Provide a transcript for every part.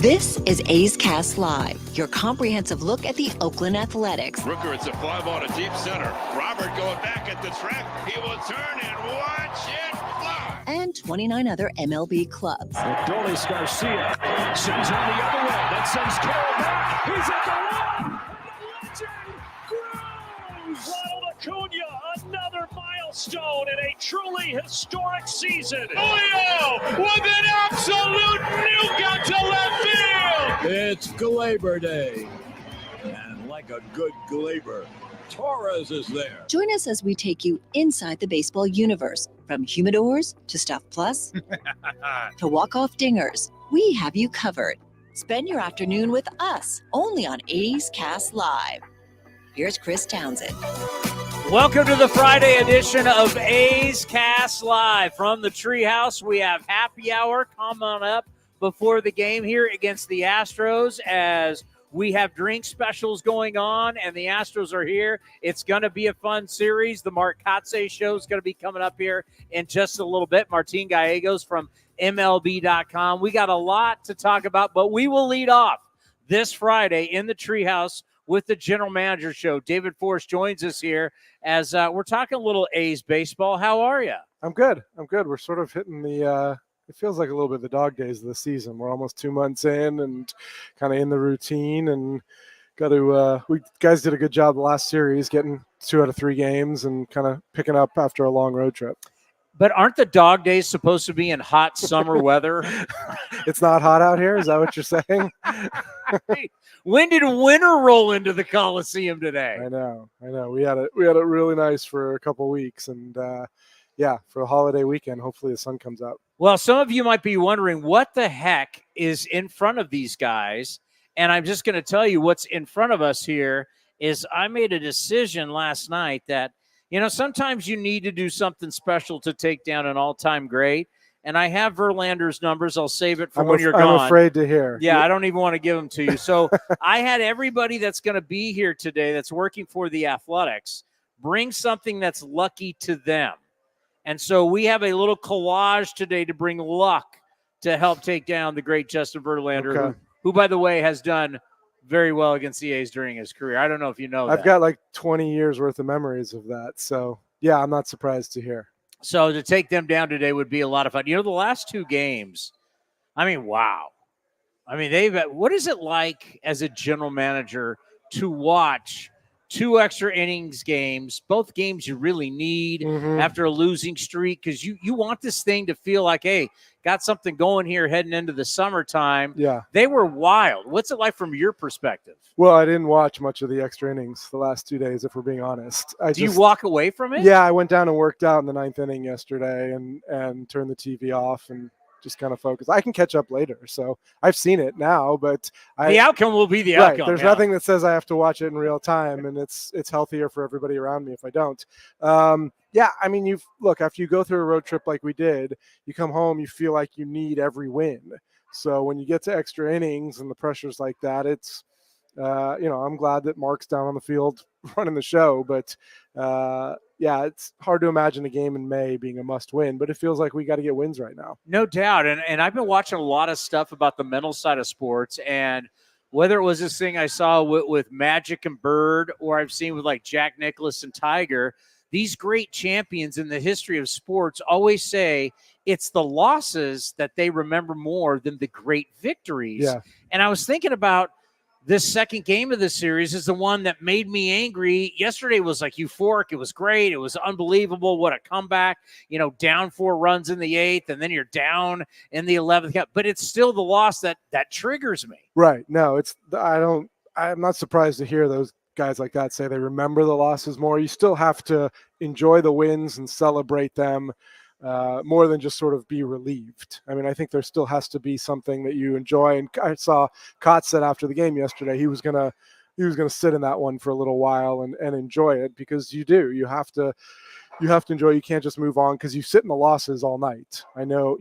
This is A's Cast Live, your comprehensive look at the Oakland Athletics. Rooker, it's a fly ball to deep center. Robert going back at the track. He will turn and watch it fly. And 29 other MLB clubs. Adolis Garcia sends one the other way. That sends Carroll back. He's at the wall. Ronald Acuna, another milestone in a truly historic season. Julio with an absolute nuke out to left field. It's Glaber Day. And like a good Glaber, Torres is there. Join us as we take you inside the baseball universe. From humidors to Stuff Plus to walk-off dingers, we have you covered. Spend your afternoon with us, only on A's Cast Live. Here's Chris Townsend. Welcome to the Friday edition of A's Cast Live. From the Treehouse, we have happy hour coming up before the game here against the Astros as we have drink specials going on, and the Astros are here. It's going to be a fun series. The Mark Kotsay show is going to be coming up here in just a little bit. Martín Gallegos from MLB.com. We got a lot to talk about, but we will lead off this Friday in the Treehouse with the General Manager Show. David Forst joins us here as we're talking a little A's baseball. How are you? I'm good. We're sort of hitting the it feels like a little bit the dog days of the season. We're almost 2 months in and kind of in the routine, and got to we guys did a good job the last series getting 2 out of 3 games and kind of picking up after a long road trip. But aren't the dog days supposed to be in hot summer weather? It's not hot out here. Is that what you're saying? When did winter roll into the Coliseum today? I know. We had it really nice for a couple weeks, and for a holiday weekend, hopefully the sun comes out. Well, some of you might be wondering what the heck is in front of these guys, and I'm just going to tell you what's in front of us here is I made a decision last night that, sometimes you need to do something special to take down an all-time great. And I have Verlander's numbers. I'll save it for when you're gone. I'm afraid to hear. Yeah, I don't even want to give them to you. So I had everybody that's going to be here today that's working for the Athletics bring something that's lucky to them. And so we have a little collage today to bring luck to help take down the great Justin Verlander, who, by the way, has done very well against the A's during his career. I don't know if you know that. I've got like 20 years worth of memories of that. So, yeah, I'm not surprised to hear. So to take them down today would be a lot of fun. The last 2 games, wow. What is it like as a general manager to watch 2 extra innings games, both games you really need after a losing streak? Because you want this thing to feel like, hey, got something going here heading into the summertime. Yeah. They were wild. What's it like from your perspective? Well, I didn't watch much of the extra innings the last 2 days, if we're being honest. Do you walk away from it? Yeah, I went down and worked out in the 9th inning yesterday and turned the TV off and just kind of focus. I can catch up later. So I've seen it now, but the outcome will be the outcome. There's nothing that says I have to watch it in real time, and it's healthier for everybody around me if I don't. After you go through a road trip like we did, you come home, you feel like you need every win. So when you get to extra innings and the pressure's like that, it's I'm glad that Mark's down on the field running the show, but it's hard to imagine a game in May being a must win, but it feels like we got to get wins right now. No doubt. And I've been watching a lot of stuff about the mental side of sports, and whether it was this thing I saw with Magic and Bird, or I've seen with like Jack Nicklaus and Tiger, these great champions in the history of sports always say it's the losses that they remember more than the great victories. Yeah. And I was thinking about this second game of the series is the one that made me angry. Yesterday was like euphoric. It was great. It was unbelievable. What a comeback, down 4 runs in the 8th, and then you're down in the 11th. But it's still the loss that triggers me. Right. No, I'm not surprised to hear those guys like that say they remember the losses more. You still have to enjoy the wins and celebrate them more than just sort of be relieved. I think there still has to be something that you enjoy. And I saw Kotz said after the game yesterday he was gonna sit in that one for a little while and enjoy it, because you have to enjoy. You can't just move on because you sit in the losses all night. I know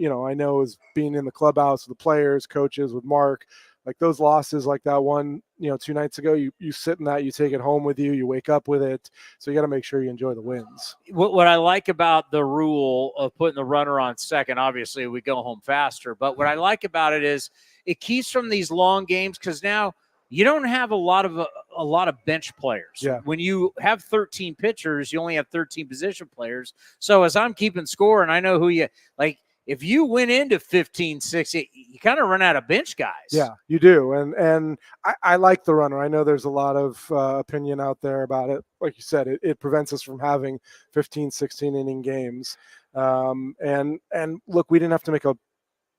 as being in the clubhouse with the players, coaches, with Mark, like those losses like that one, 2 nights ago, you sit in that, you take it home with you, you wake up with it. So you got to make sure you enjoy the wins. What I like about the rule of putting the runner on second, obviously we go home faster, but what I like about it is it keeps from these long games because now you don't have a lot of bench players. Yeah. When you have 13 pitchers, you only have 13 position players. So as I'm keeping score and I know who you like, if you went into 15-6, you kind of run out of bench guys. Yeah, you do. And I like the runner. I know there's a lot of opinion out there about it. Like you said, it prevents us from having 15, 16 inning games. And look, we didn't have to make a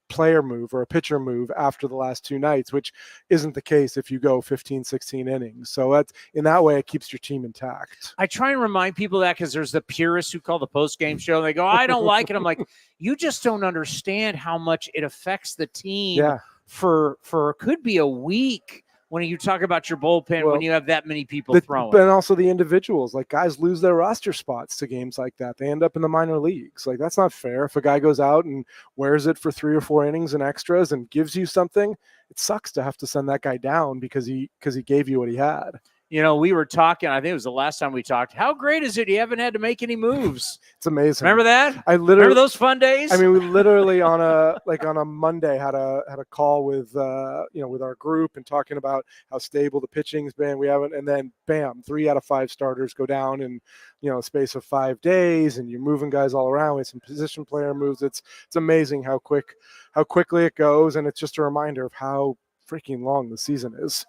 player move or a pitcher move after the last 2 nights, which isn't the case if you go 15, 16 innings. So that's, in that way, it keeps your team intact. I try and remind people that because there's the purists who call the post-game show and they go, I don't like it. I'm like, you just don't understand how much it affects the team for could be a week when you talk about your bullpen, when you have that many people throwing. And also the individuals, like guys lose their roster spots to games like that. They end up in the minor leagues. Like, that's not fair. If a guy goes out and wears it for 3 or 4 innings and extras and gives you something, it sucks to have to send that guy down because he gave you what he had. You know, we were talking, I think it was the last time we talked. How great is it you haven't had to make any moves? It's amazing. Remember that? Remember those fun days? I mean, we literally on a Monday had a call with with our group and talking about how stable the pitching's been. And then bam, 3 out of 5 starters go down in a space of 5 days, and you're moving guys all around with some position player moves. It's amazing how quickly it goes, and it's just a reminder of how freaking long the season is.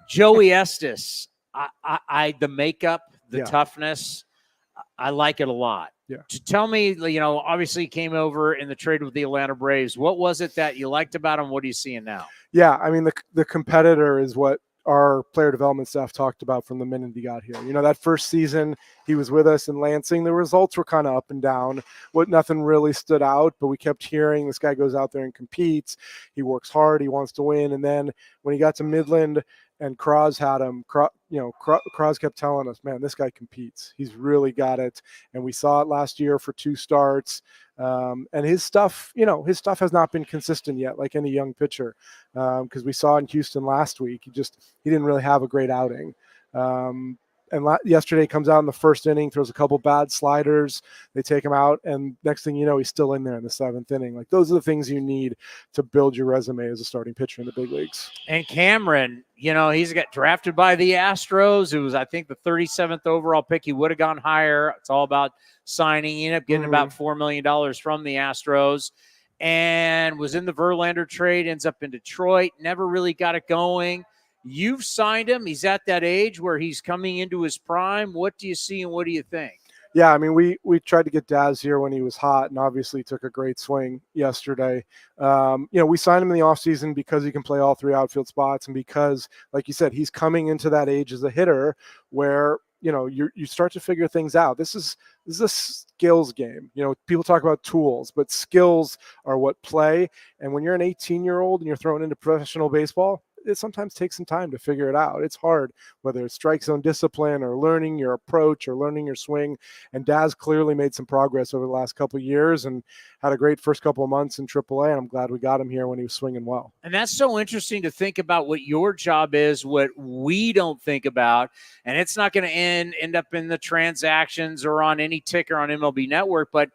Joey Estes. The makeup, the toughness, I like it a lot. Yeah. To tell me, obviously he came over in the trade with the Atlanta Braves. What was it that you liked about him? What are you seeing now? Yeah, I mean, the competitor is what our player development staff talked about from the minute he got here. That first season he was with us in Lansing, the results were kind of up and down. Nothing really stood out, but we kept hearing this guy goes out there and competes. He works hard. He wants to win. And then when he got to Midland and Kraz had him, Kraz kept telling us, man, this guy competes. He's really got it. And we saw it last year for 2 starts. And his stuff has not been consistent yet, like any young pitcher, because we saw in Houston last week, he didn't really have a great outing. And yesterday comes out in the first inning, throws a couple bad sliders. They take him out, and next thing you know, he's still in there in the 7th inning. Like, those are the things you need to build your resume as a starting pitcher in the big leagues. And Cameron, he's got drafted by the Astros. It was, I think, the 37th overall pick. He would have gone higher. It's all about signing. He ended up getting about $4 million from the Astros and was in the Verlander trade, ends up in Detroit, never really got it going. You've signed him. He's at that age where he's coming into his prime. What do you see and what do you think? Yeah, I mean, we tried to get Daz here when he was hot and obviously took a great swing yesterday. We signed him in the offseason because he can play all 3 outfield spots and because, like you said, he's coming into that age as a hitter where, you start to figure things out. This is a skills game. People talk about tools, but skills are what play. And when you're an 18-year-old and you're thrown into professional baseball, it sometimes takes some time to figure it out. It's hard, whether it's strike zone discipline or learning your approach or learning your swing. And Daz clearly made some progress over the last couple of years and had a great first couple of months in AAA. And I'm glad we got him here when he was swinging well. And that's so interesting to think about what your job is, what we don't think about. And it's not going to end up in the transactions or on any ticker on MLB Network, but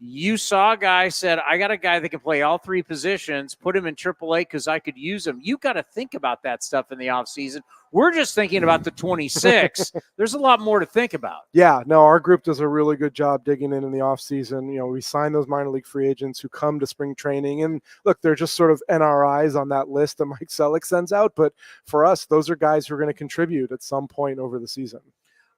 you saw a guy said, I got a guy that can play all 3 positions, put him in AAA because I could use him. You got to think about that stuff in the offseason. We're just thinking about the 26. There's a lot more to think about. Yeah, no, our group does a really good job digging in the offseason. We sign those minor league free agents who come to spring training. And look, they're just sort of NRIs on that list that Mike Selleck sends out. But for us, those are guys who are going to contribute at some point over the season.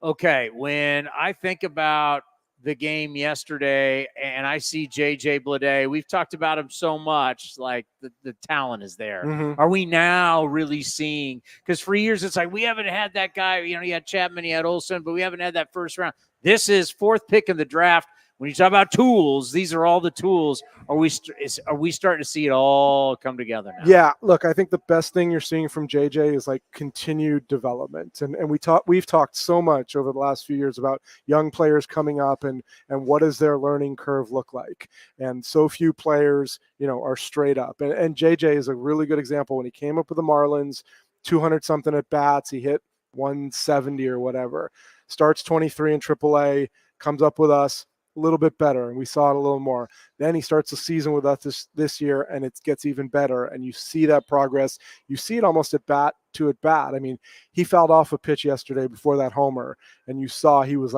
Okay, when I think about the game yesterday and I see JJ Bleday, we've talked about him so much, like the talent is there. Mm-hmm. Are we now really seeing, because for years it's like we haven't had that guy, you had Chapman, you had Olsen, but we haven't had that first round. This is 4th pick in the draft. When you talk about tools, these are all the tools. Are we starting to see it all come together now? Yeah, look, I think the best thing you're seeing from JJ is like continued development. And we've talked so much over the last few years about young players coming up and what does their learning curve look like. And so few players, are straight up. And JJ is a really good example. When he came up with the Marlins, 200 something at bats, he hit 170 or whatever. Starts 23 in AAA, comes up with us. a little bit better, and we saw it a little more. Then he starts the season with us this year, and it gets even better, and you see that progress. You see it almost at bat to at bat. I mean, he fouled off a pitch yesterday before that homer, and you saw he was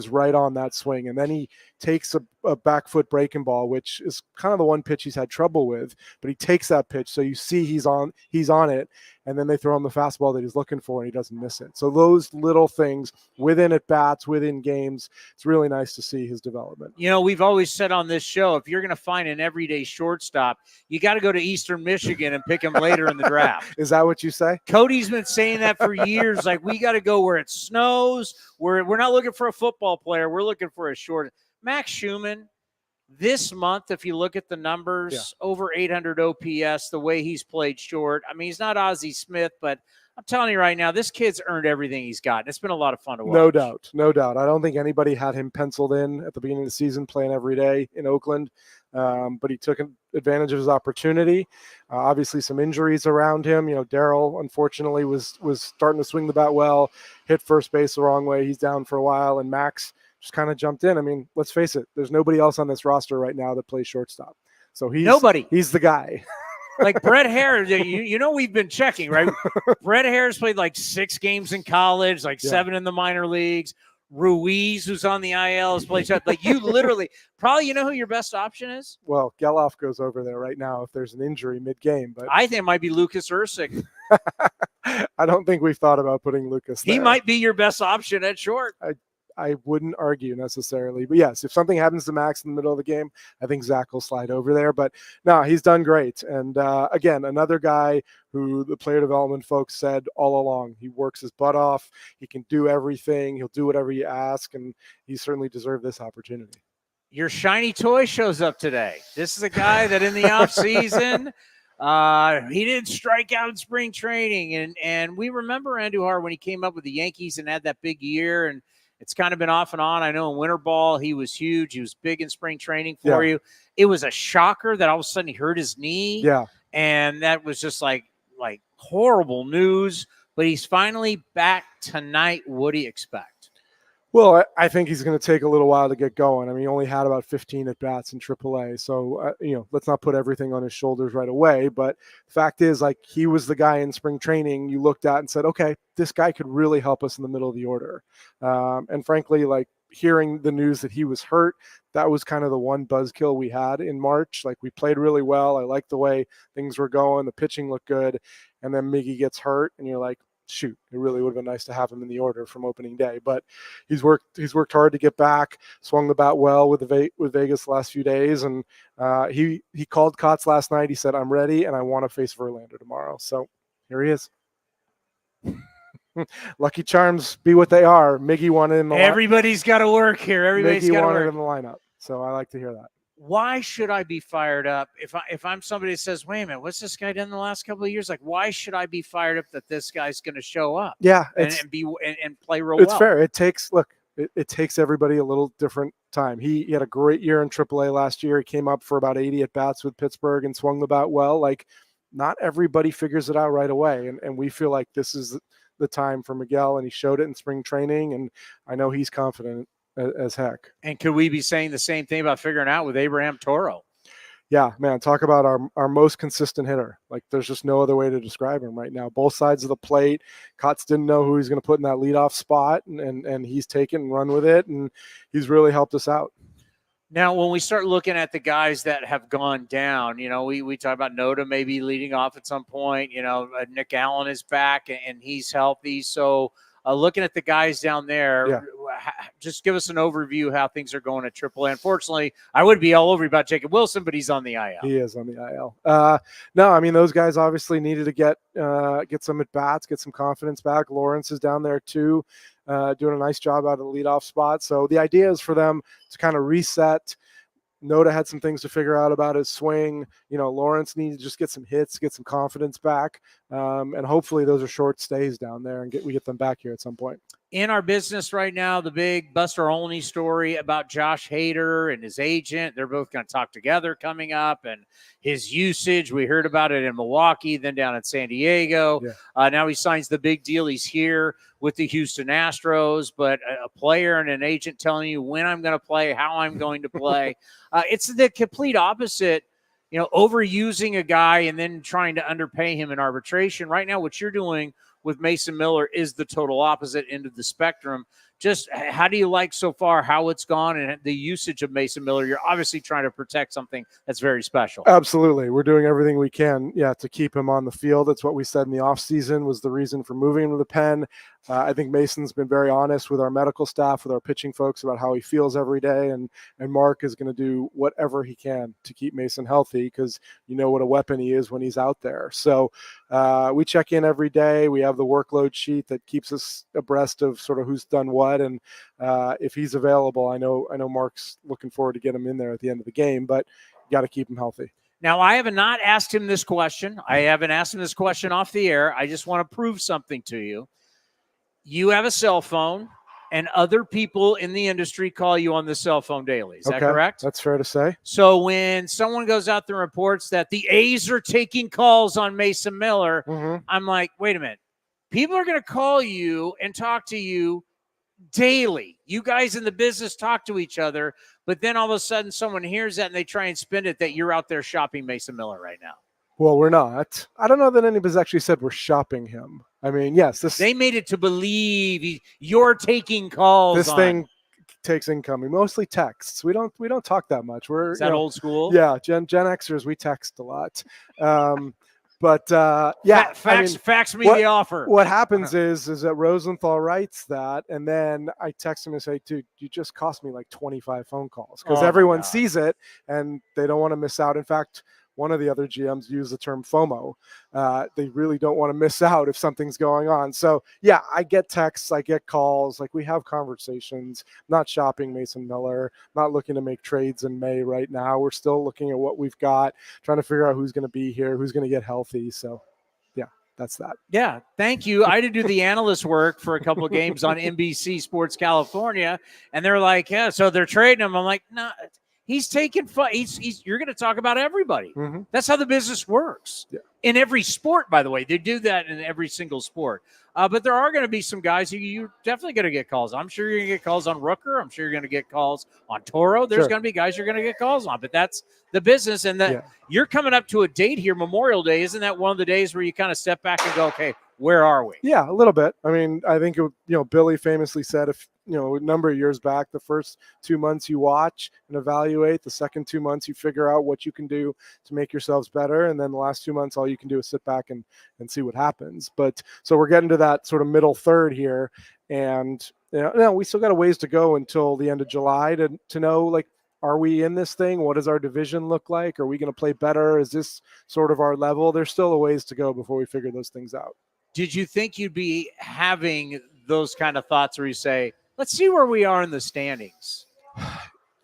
right on that swing, and then he takes a back foot breaking ball, which is kind of the one pitch he's had trouble with, but he takes that pitch, so you see he's on it, and then they throw him the fastball that he's looking for, and he doesn't miss it. So those little things within at bats, within games, it's really nice to see his development. You know, we've always said on this show, if you're going to find an everyday shortstop, you got to go to Eastern Michigan and pick him later in the draft. Is that what you say? Cody's been saying that for years. Like, we got to go where it snows. We're not looking for a football player. We're looking for a short. Max Schumann, this month, if you look at the numbers, over 800 OPS, the way he's played short. I mean, he's not Ozzie Smith, but I'm telling you right now, this kid's earned everything he's got. It's been a lot of fun to watch. No doubt. I don't think anybody had him penciled in at the beginning of the season playing every day in Oakland, but he took advantage of his opportunity. Obviously, some injuries around him. You know, Darryl, unfortunately, was starting to swing the bat well, hit first base the wrong way. He's down for a while, and Max just kind of jumped in. I mean, let's face it, there's nobody else on this roster right now that plays shortstop. So he's the guy. Like Brett Hare, you know, we've been checking, right? Brett Hare's played like 6 games in college, like 7 in the minor leagues. Ruiz, who's on the IL, has played shot. Like, you literally, probably, you know who your best option is? Well, Geloff goes over there right now if there's an injury mid-game. But I think it might be Lucas Erceg. I don't think we've thought about putting Lucas there. He might be your best option at short. I wouldn't argue necessarily. But yes, if something happens to Max in the middle of the game, I think Zach will slide over there. But no, he's done great. And again, another guy who the player development folks said all along, he works his butt off. He can do everything. He'll do whatever you ask. And he certainly deserved this opportunity. Your shiny toy shows up today. This is a guy that in the offseason, he didn't strike out in spring training. And we remember Andujar when he came up with the Yankees and had that big year, and it's kind of been off and on. I know in winter ball, he was huge. He was big in spring training for you. It was a shocker that all of a sudden he hurt his knee. Yeah. And that was just like horrible news. But he's finally back tonight. What do you expect? Well, I think he's going to take a little while to get going. I mean, he only had about 15 at-bats in AAA. So, let's not put everything on his shoulders right away. But the fact is, like, he was the guy in spring training you looked at and said, okay, this guy could really help us in the middle of the order. And frankly, like, hearing the news that he was hurt, that was kind of the one buzzkill we had in March. Like, we played really well. I liked the way things were going. The pitching looked good. And then Miggy gets hurt, and you're like, shoot, it really would have been nice to have him in the order from opening day. But he's worked hard to get back, swung the bat well with Vegas the last few days, and he called Kots last night. He said, I'm ready, and I want to face Verlander tomorrow. So here he is. Lucky charms be what they are. Miggy wanted in the Everybody's got to work here. Everybody's got to work in the lineup. So I like to hear that. Why should I be fired up if I'm somebody that says, wait a minute, what's this guy done the last couple of years? Like, why should I be fired up that this guy's going to show up? Yeah, and play real well? It's fair. It takes everybody a little different time. He had a great year in AAA last year. He came up for about 80 at bats with Pittsburgh and swung the bat well. Like, not everybody figures it out right away, and we feel like this is the time for Miguel, and he showed it in spring training, and I know he's confident as heck. And could we be saying the same thing about figuring out with Abraham Toro? Yeah, man, talk about our most consistent hitter. Like, there's just no other way to describe him right now. Both sides of the plate. Kots didn't know who he's going to put in that leadoff spot, and he's taken and run with it, and he's really helped us out. Now, when we start looking at the guys that have gone down, we talk about Noda maybe leading off at some point. Nick Allen is back, and he's healthy. So looking at the guys down there, just give us an overview of how things are going at AAA. Unfortunately, I would be all over about Jacob Wilson, but he's on the IL. He is on the IL. No, I mean, those guys obviously needed to get some at-bats, get some confidence back. Lawrence is down there too, doing a nice job out of the leadoff spot. So the idea is for them to kind of reset. Noda had some things to figure out about his swing. Lawrence needed to just get some hits, get some confidence back. And hopefully those are short stays down there and we get them back here at some point. In our business right now, the big Buster Olney story about Josh Hader and his agent, they're both going to talk together coming up, and his usage. We heard about it in Milwaukee, then down in San Diego. Yeah. Now he signs the big deal. He's here with the Houston Astros, but a player and an agent telling you when I'm going to play, how I'm going to play. It's the complete opposite. Overusing a guy and then trying to underpay him in arbitration. Right now, what you're doing with Mason Miller is the total opposite end of the spectrum. Just how do you like so far how it's gone and the usage of Mason Miller? You're obviously trying to protect something that's very special. Absolutely. We're doing everything we can, to keep him on the field. That's what we said in the offseason was the reason for moving him to the pen. I think Mason's been very honest with our medical staff, with our pitching folks about how he feels every day. And Mark is going to do whatever he can to keep Mason healthy because you know what a weapon he is when he's out there. So we check in every day. We have the workload sheet that keeps us abreast of sort of who's done what. And if he's available, I know Mark's looking forward to get him in there at the end of the game, but you got to keep him healthy. Now, I have not asked him this question. I haven't asked him this question off the air. I just want to prove something to you. You have a cell phone, and other people in the industry call you on the cell phone daily. Is that correct? That's fair to say. So when someone goes out there and reports that the A's are taking calls on Mason Miller, I'm like, wait a minute. People are going to call you and talk to you daily. You guys in the business talk to each other, but then all of a sudden someone hears that and they try and spin it that you're out there shopping Mason Miller right now. Well, we're not. I don't know that anybody's actually said we're shopping him. I mean, yes, they made it to believe you're taking calls. This thing takes incoming, mostly texts. We don't talk that much. Is that old school? Yeah, Gen Xers, we text a lot. But fax me the offer. What happens is that Rosenthal writes that, and then I text him and say, dude, you just cost me like 25 phone calls because everyone sees it and they don't want to miss out. In fact, one of the other GMs used the term FOMO. They really don't want to miss out if something's going on. So, yeah, I get texts, I get calls. Like, we have conversations. Not shopping Mason Miller, not looking to make trades in May right now. We're still looking at what we've got, trying to figure out who's going to be here, who's going to get healthy. So, yeah, that's that. Yeah, thank you. I did do the analyst work for a couple of games on NBC Sports California, and they're like, yeah, so they're trading him. I'm like, no. He's taking you're going to talk about everybody. That's how the business works. Yeah. In every sport, by the way. They do that in every single sport. But there are going to be some guys who you're definitely going to get calls. I'm sure you're going to get calls on Rooker. I'm sure you're going to get calls on Toro. There's going to be guys you're going to get calls on. But that's the business. And you're coming up to a date here, Memorial Day. Isn't that one of the days where you kind of step back and go, okay, where are we? Yeah, a little bit. I mean, I think, Billy famously said a number of years back, the first 2 months you watch and evaluate, the second 2 months you figure out what you can do to make yourselves better. And then the last 2 months, all you can do is sit back and see what happens. But so we're getting to that sort of middle third here. And, we still got a ways to go until the end of July to know, like, are we in this thing? What does our division look like? Are we going to play better? Is this sort of our level? There's still a ways to go before we figure those things out. Did you think you'd be having those kind of thoughts where you say, let's see where we are in the standings?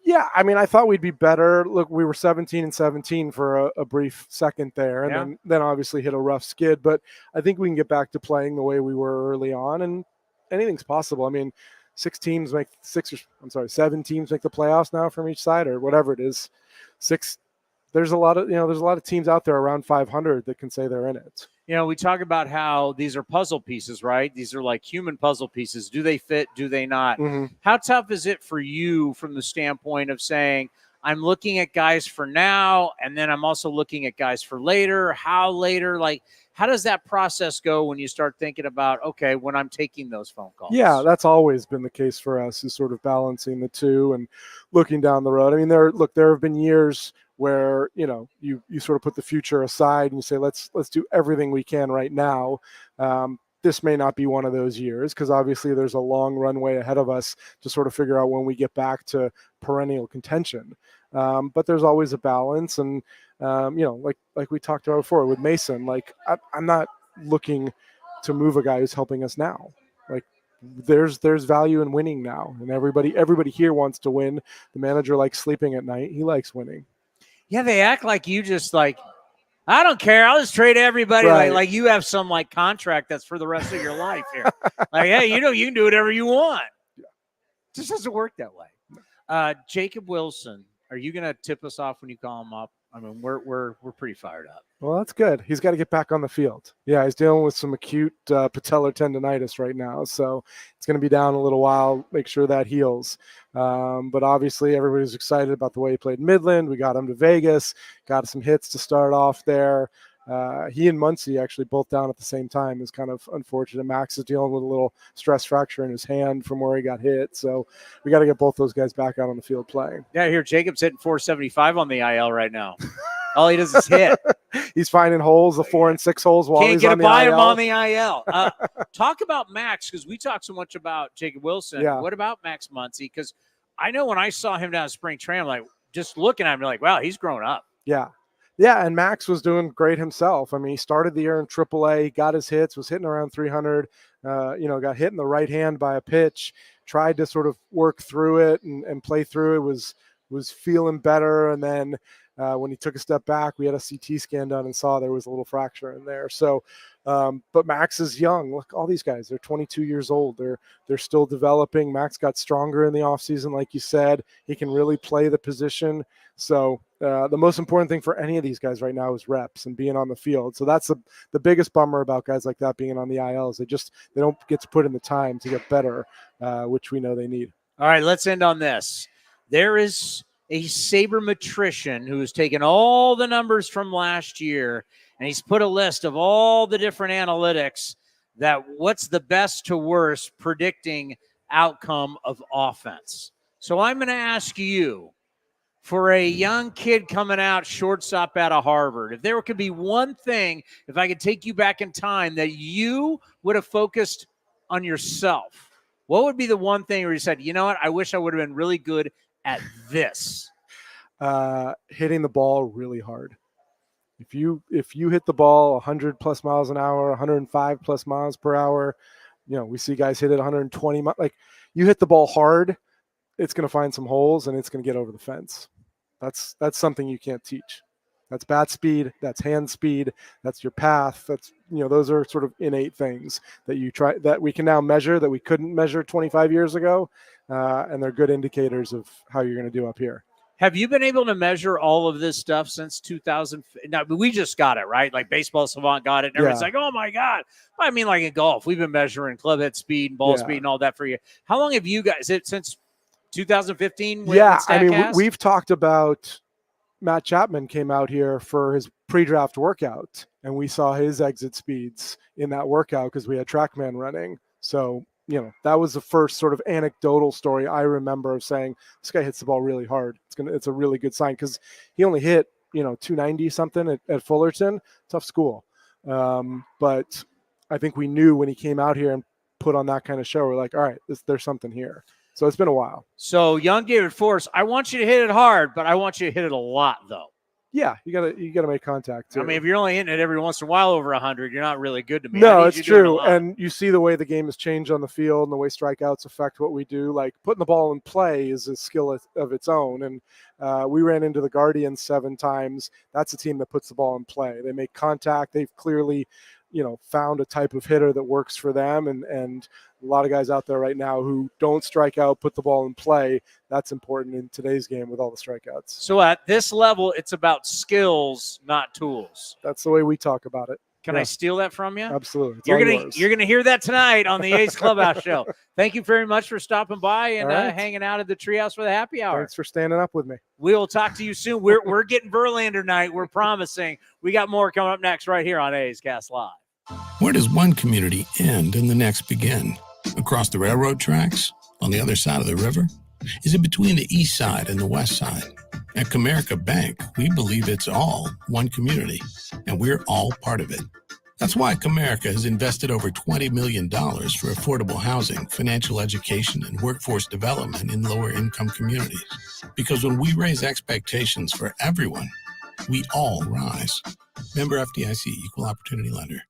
Yeah, I mean, I thought we'd be better. Look, we were 17-17 for a brief second there, and then obviously hit a rough skid. But I think we can get back to playing the way we were early on, and anything's possible. I mean, 7 teams make the playoffs now from each side, or whatever it is. There's a lot of teams out there around 500 that can say they're in it. We talk about how these are puzzle pieces, right? These are like human puzzle pieces. Do they fit? Do they not? How tough is it for you from the standpoint of saying, I'm looking at guys for now, and then I'm also looking at guys for later? How later? Like, how does that process go when you start thinking about, okay, when I'm taking those phone calls? Yeah, that's always been the case for us, is sort of balancing the two and looking down the road. I mean, there have been years where you sort of put the future aside and you say, let's do everything we can right now. This may not be one of those years because obviously there's a long runway ahead of us to sort of figure out when we get back to perennial contention. But there's always a balance, and like we talked about before with Mason, like I'm not looking to move a guy who's helping us now. Like, there's value in winning now, and everybody here wants to win. The manager likes sleeping at night. He likes winning. Yeah, they act like you just like I don't care. I'll just trade everybody. Right. Like you have some like contract that's for the rest of your life here. Like, hey, you can do whatever you want. It just doesn't work that way. Jacob Wilson, are you going to tip us off when you call him up? I mean, we're pretty fired up. Well, that's good. He's got to get back on the field. Yeah, he's dealing with some acute patellar tendonitis right now, so it's going to be down a little while. Make sure that heals. But obviously, everybody's excited about the way he played in Midland. We got him to Vegas, got some hits to start off there. He and Muncie actually both down at the same time is kind of unfortunate. Max is dealing with a little stress fracture in his hand from where he got hit. So we got to get both those guys back out on the field playing. Yeah, I hear Jacob's hitting 475 on the IL right now. All he does is hit. He's finding holes, the 4 and 6 holes while he's on the IL. Can't get him on the IL. Talk about Max, because we talk so much about Jacob Wilson. Yeah. What about Max Muncy? Because I know when I saw him down at spring training, I'm like, just looking at him, like, wow, he's grown up. Yeah. Yeah, and Max was doing great himself. I mean, he started the year in AAA, got his hits, was hitting around 300, got hit in the right hand by a pitch, tried to sort of work through it and play through it, was feeling better. And then when he took a step back, we had a CT scan done and saw there was a little fracture in there. So, but Max is young. Look, all these guys, they're 22 years old. They're still developing. Max got stronger in the offseason, like you said. He can really play the position. So the most important thing for any of these guys right now is reps and being on the field. So that's the biggest bummer about guys like that being on the IL is they don't get to put in the time to get better, which we know they need. All right, let's end on this. There is a sabermetrician who has taken all the numbers from last year, and he's put a list of all the different analytics that what's the best to worst predicting outcome of offense. So I'm going to ask you, for a young kid coming out shortstop out of Harvard, if there could be one thing, if I could take you back in time that you would have focused on yourself, what would be the one thing where you said, you know what, I wish I would have been really good at this? Hitting the ball really hard. If you hit the ball 100 plus miles an hour, 105 plus miles per hour, we see guys hit it 120. Like you hit the ball hard, it's going to find some holes and it's going to get over the fence. That's something you can't teach. That's bat speed. That's hand speed. That's your path. That's, those are sort of innate things that we can now measure that we couldn't measure 25 years ago. And they're good indicators of how you're going to do up here. Have you been able to measure all of this stuff since 2000? Now, we just got it, right? Like Baseball Savant got it. And everyone's like, oh, my God. I mean, like in golf, we've been measuring club head speed and ball speed and all that for you. How long have you guys, since 2015? Yeah, I mean, we've talked about Matt Chapman came out here for his pre-draft workout, and we saw his exit speeds in that workout because we had TrackMan running. So, that was the first sort of anecdotal story I remember of saying, this guy hits the ball really hard. It's a really good sign because he only hit, 290 something at Fullerton. Tough school. But I think we knew when he came out here and put on that kind of show, we're like, all right, there's something here. So it's been a while. So young David Forst, I want you to hit it hard, but I want you to hit it a lot, though. Yeah, you gotta make contact too. I mean, if you're only hitting it every once in a while over 100, you're not really good to me. No, it's true. And you see the way the game has changed on the field and the way strikeouts affect what we do. Like putting the ball in play is a skill of its own. And we ran into the Guardians 7 times. That's a team that puts the ball in play. They make contact. They've clearly, found a type of hitter that works for them. And a lot of guys out there right now who don't strike out, put the ball in play. That's important in today's game with all the strikeouts. So at this level, it's about skills, not tools. That's the way we talk about it. Can I steal that from you? Absolutely. You're gonna hear that tonight on the A's Clubhouse Show. Thank you very much for stopping by and hanging out at the Treehouse for the happy hour. Thanks for standing up with me. We will talk to you soon. We're getting Verlander night. We're promising. We got more coming up next right here on A's Cast Live. Where does one community end and the next begin? Across the railroad tracks? On the other side of the river? Is it between the east side and the west side? At Comerica Bank, we believe it's all one community, and we're all part of it. That's why Comerica has invested over $20 million for affordable housing, financial education, and workforce development in lower-income communities. Because when we raise expectations for everyone, we all rise. Member FDIC, Equal Opportunity Lender.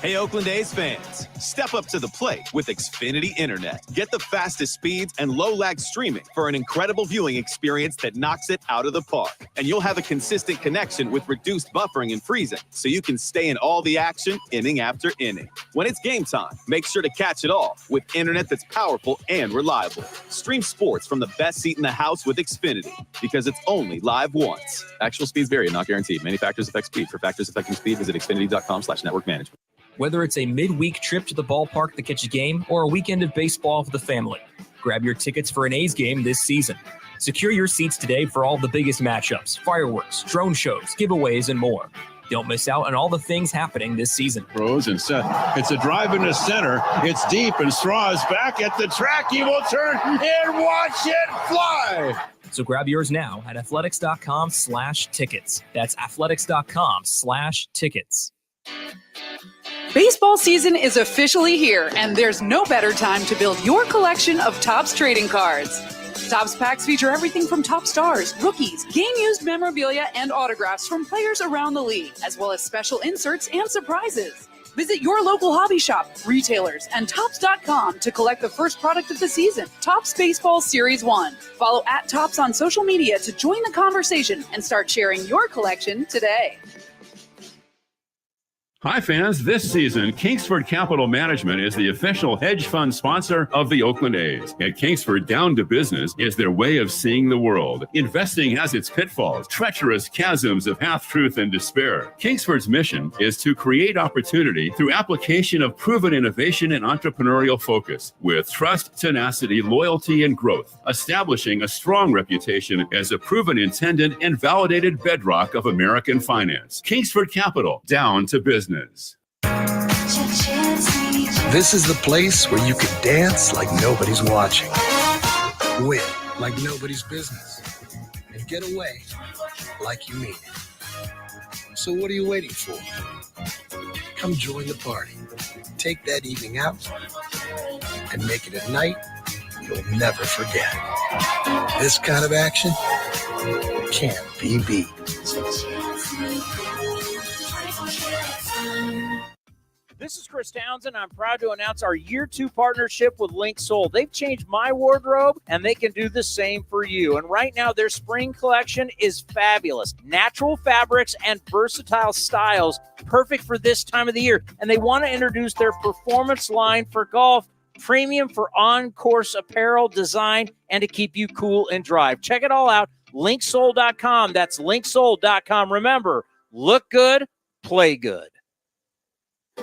Hey, Oakland A's fans, step up to the plate with Xfinity Internet. Get the fastest speeds and low-lag streaming for an incredible viewing experience that knocks it out of the park. And you'll have a consistent connection with reduced buffering and freezing, so you can stay in all the action inning after inning. When it's game time, make sure to catch it all with internet that's powerful and reliable. Stream sports from the best seat in the house with Xfinity, because it's only live once. Actual speeds vary and not guaranteed. Many factors affect speed. For factors affecting speed, visit xfinity.com/network management. Whether it's a midweek trip to the ballpark to catch a game or a weekend of baseball for the family, grab your tickets for an A's game this season. Secure your seats today for all the biggest matchups, fireworks, drone shows, giveaways, and more. Don't miss out on all the things happening this season. Throws and set. It's a drive into center. It's deep, and Straw is back at the track. He will turn and watch it fly. So grab yours now at athletics.com/tickets. That's athletics.com/tickets. Baseball season is officially here, and there's no better time to build your collection of Topps trading cards. Topps packs feature everything from top stars, rookies, game-used memorabilia, and autographs from players around the league, as well as special inserts and surprises. Visit your local hobby shop, retailers, and Topps.com to collect the first product of the season, Topps Baseball Series 1. Follow @Topps on social media to join the conversation and start sharing your collection today. Hi, fans. This season, Kingsford Capital Management is the official hedge fund sponsor of the Oakland A's. At Kingsford, down to business is their way of seeing the world. Investing has its pitfalls, treacherous chasms of half-truth and despair. Kingsford's mission is to create opportunity through application of proven innovation and entrepreneurial focus with trust, tenacity, loyalty, and growth, establishing a strong reputation as a proven intended and validated bedrock of American finance. Kingsford Capital, down to business. This is the place where you can dance like nobody's watching, win like nobody's business, and get away like you mean it. So what are you waiting for? Come join the party. Take that evening out and make it a night you'll never forget. This kind of action can't be beat. This is Chris Townsend. I'm proud to announce our year 2 partnership with Link Soul. They've changed my wardrobe, and they can do the same for you. And right now, their spring collection is fabulous. Natural fabrics and versatile styles, perfect for this time of the year. And they want to introduce their performance line for golf, premium for on-course apparel design, and to keep you cool and dry. Check it all out, linksoul.com. That's linksoul.com. Remember, look good, play good.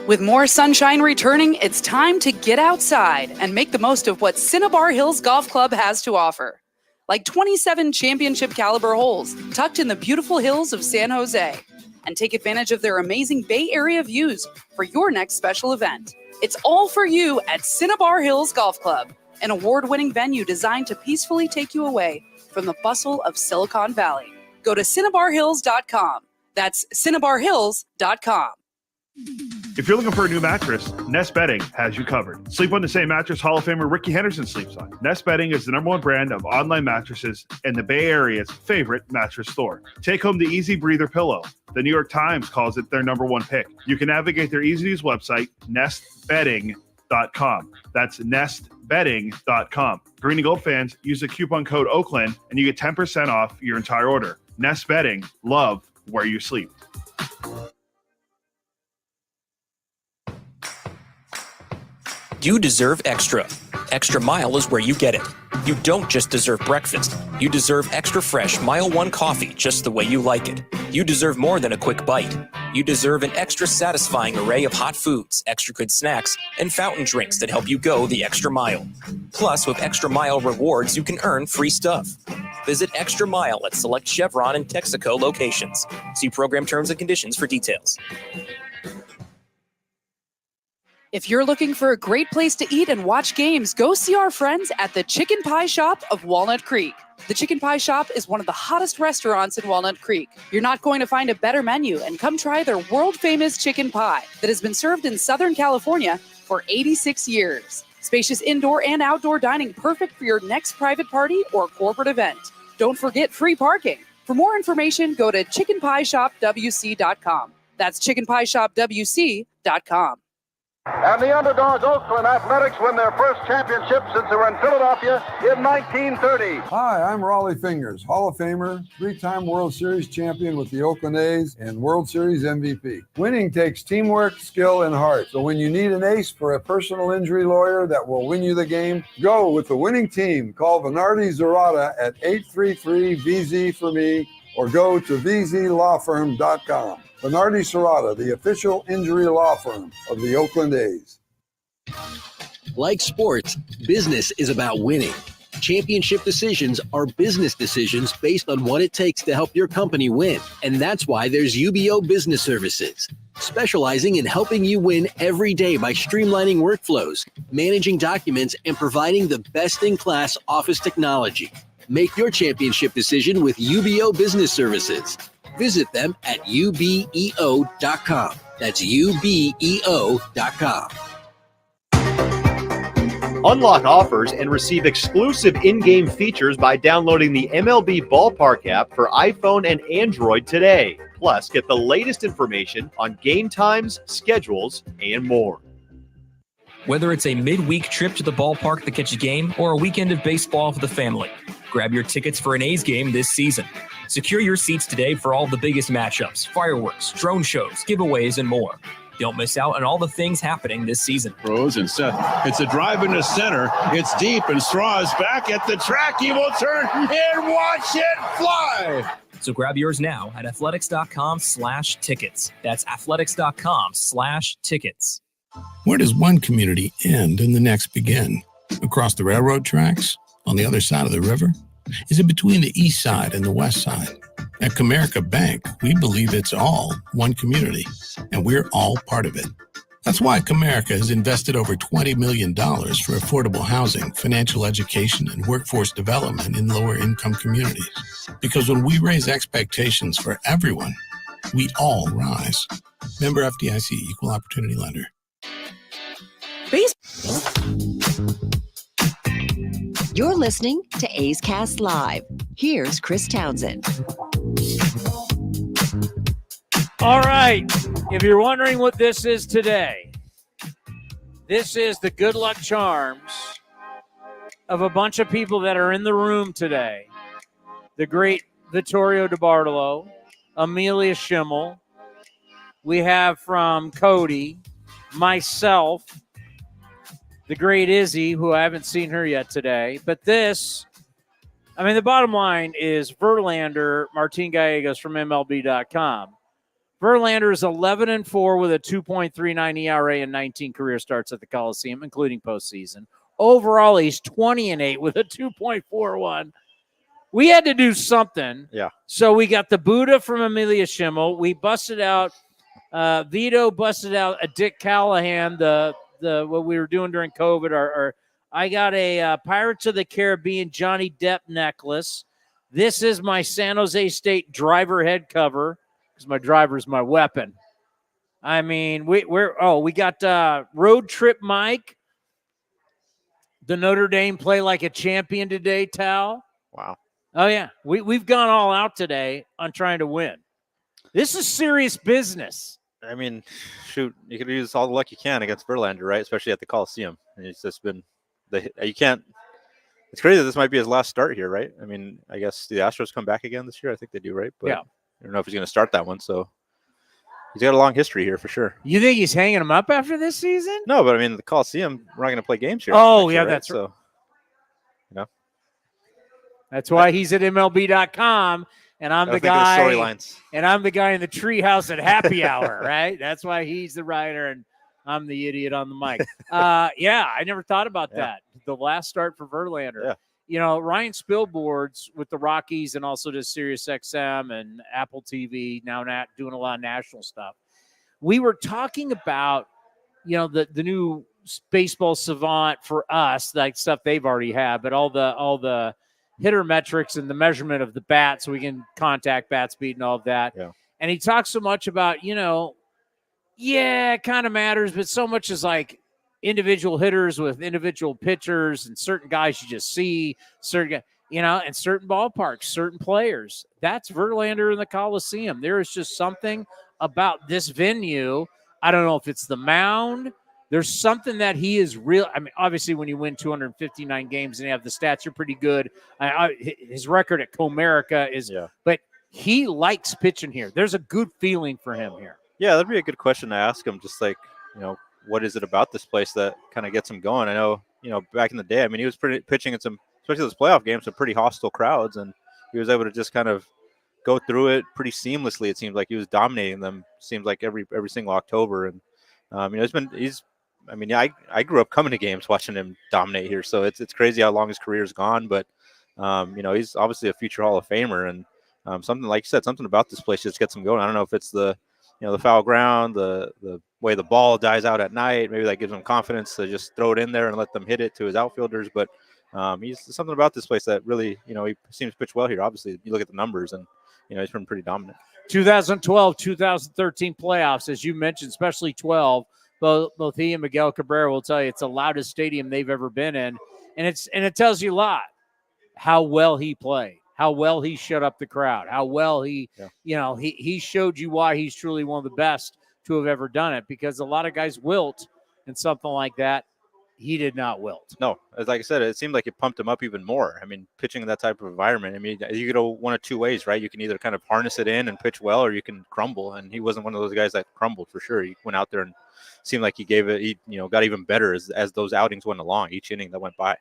With more sunshine returning, it's time to get outside and make the most of what Cinnabar Hills Golf Club has to offer. Like 27 championship caliber holes tucked in the beautiful hills of San Jose. And take advantage of their amazing Bay Area views for your next special event. It's all for you at Cinnabar Hills Golf Club, an award-winning venue designed to peacefully take you away from the bustle of Silicon Valley. Go to cinnabarhills.com. That's cinnabarhills.com. If you're looking for a new mattress, Nest Bedding has you covered. Sleep on the same mattress Hall of Famer Ricky Henderson sleeps on. Nest Bedding is the #1 brand of online mattresses and the Bay Area's favorite mattress store. Take home the Easy Breather pillow. The New York Times calls it their #1 pick. You can navigate their easy-to-use website, nestbedding.com. That's nestbedding.com. Green and Gold fans, use the coupon code Oakland and you get 10% off your entire order. Nest Bedding, love where you sleep. You deserve extra. Extra Mile is where you get it. You don't just deserve breakfast. You deserve extra fresh Mile 1 coffee just the way you like it. You deserve more than a quick bite. You deserve an extra satisfying array of hot foods, extra good snacks, and fountain drinks that help you go the extra mile. Plus, with Extra Mile rewards, you can earn free stuff. Visit Extra Mile at select Chevron and Texaco locations. See program terms and conditions for details. If you're looking for a great place to eat and watch games, go see our friends at the Chicken Pie Shop of Walnut Creek. The Chicken Pie Shop is one of the hottest restaurants in Walnut Creek. You're not going to find a better menu, and come try their world-famous chicken pie that has been served in Southern California for 86 years. Spacious indoor and outdoor dining, perfect for your next private party or corporate event. Don't forget free parking. For more information, go to chickenpieshopwc.com. That's chickenpieshopwc.com. And the underdog Oakland Athletics win their first championship since they were in Philadelphia in 1930. Hi, I'm Raleigh Fingers, Hall of Famer, three-time World Series champion with the Oakland A's and World Series MVP. Winning takes teamwork, skill, and heart. So when you need an ace for a personal injury lawyer that will win you the game, go with the winning team. Call Venardi Zerata at 833-VZ for me or go to vzlawfirm.com. Venardi Zerata, the official injury law firm of the Oakland A's. Like sports, business is about winning. Championship decisions are business decisions based on what it takes to help your company win. And that's why there's UBO Business Services, specializing in helping you win every day by streamlining workflows, managing documents, and providing the best-in-class office technology. Make your championship decision with UBO Business Services. Visit them at ubeo.com. That's ubeo.com. Unlock offers and receive exclusive in-game features by downloading the MLB Ballpark app for iPhone and Android today. Plus, get the latest information on game times, schedules, and more. Whether it's a midweek trip to the ballpark to catch a game or a weekend of baseball for the family, grab your tickets for an A's game this season. Secure your seats today for all the biggest matchups, fireworks, drone shows, giveaways, and more. Don't miss out on all the things happening this season. Throws and Seth. It's a drive into center. It's deep, and Straw is back at the track. He will turn and watch it fly. So grab yours now at athletics.com/tickets. That's athletics.com/tickets. Where does one community end and the next begin? Across the railroad tracks? On the other side of the river? Is it between the east side and the west side? At Comerica Bank, we believe it's all one community, and we're all part of it. That's why Comerica has invested over $20 million for affordable housing, financial education, and workforce development in lower-income communities. Because when we raise expectations for everyone, we all rise. Member FDIC, Equal Opportunity Lender. You're listening to A's Cast Live. Here's Chris Townsend. All right. If you're wondering what this is today, this is the good luck charms of a bunch of people that are in the room today. The great Vittorio DiBartolo, Amelia Schimmel. We have from Cody, myself, the great Izzy, who I haven't seen her yet today. But this, I mean, the bottom line is Verlander, Martín Gallegos from MLB.com. Verlander is 11-4 with a 2.39 ERA and 19 career starts at the Coliseum, including postseason. Overall, he's 20-8 with a 2.41. We had to do something. Yeah. So we got the Buddha from Amelia Schimmel. We busted out, Vito busted out a Dick Callahan, the what we were doing during COVID. I got a Pirates of the Caribbean Johnny Depp necklace. This is my San Jose State driver head cover because my driver's my weapon. I mean, we got Road Trip Mike, the Notre Dame Play Like a Champion Today towel. Wow. Oh, yeah. We've gone all out today on trying to win. This is serious business. I mean, shoot, you could use all the luck you can against Verlander, right? Especially at the Coliseum. And it's just been you can't. It's crazy that this might be his last start here, right? I mean, I guess the Astros come back again this year. I think they do, right? But yeah. I don't know if he's going to start that one. So he's got a long history here for sure. You think he's hanging him up after this season? No, but I mean, the Coliseum, we're not going to play games here. Oh, yeah, year, right? that's right. So, that's why he's at MLB.com. And I'm the guy. Storylines. And I'm the guy in the treehouse at happy hour, right? That's why he's the writer and I'm the idiot on the mic. Yeah, I never thought about that. The last start for Verlander. Yeah. You know, Ryan Spilboards with the Rockies and also does Sirius XM and Apple TV, now doing a lot of national stuff. We were talking about, you know, the new baseball savant for us, like stuff they've already had, but all the hitter metrics and the measurement of the bat so we can contact bat speed and all of that. Yeah. And he talks so much about, you know, yeah, it kind of matters, but so much is like individual hitters with individual pitchers and certain guys you just see, certain, you know, and certain ballparks, certain players. That's Verlander in the Coliseum. There is just something about this venue. I don't know if it's the mound, There's something that he is real. I mean, obviously, when you win 259 games and you have the stats, you're pretty good. His record at Comerica is, but he likes pitching here. There's a good feeling for him here. Yeah, that'd be a good question to ask him. Just like, what is it about this place that kind of gets him going? I know, back in the day, I mean, he was pitching in some, especially those playoff games, some pretty hostile crowds, and he was able to just kind of go through it pretty seamlessly. It seems like he was dominating them. Seems like every single October, and I grew up coming to games watching him dominate here, so it's crazy how long his career's gone. But he's obviously a future Hall of Famer, and something like you said, something about this place just gets him going. I don't know if it's the the foul ground, the way the ball dies out at night. Maybe that gives him confidence to just throw it in there and let them hit it to his outfielders. But he's something about this place that really, he seems to pitch well here. Obviously, you look at the numbers, and he's been pretty dominant. 2012, 2013 playoffs, as you mentioned, especially 12. Both he and Miguel Cabrera will tell you it's the loudest stadium they've ever been in, and it tells you a lot how well he played, how well he shut up the crowd, how well he showed you why he's truly one of the best to have ever done it. Because a lot of guys wilt and something like that. He did not wilt. No, like I said, it seemed like it pumped him up even more. I mean, pitching in that type of environment, I mean, you could go one of two ways, right? You can either kind of harness it in and pitch well, or you can crumble. And he wasn't one of those guys that crumbled for sure. He went out there and seemed like he gave it, he got even better as those outings went along, each inning that went by.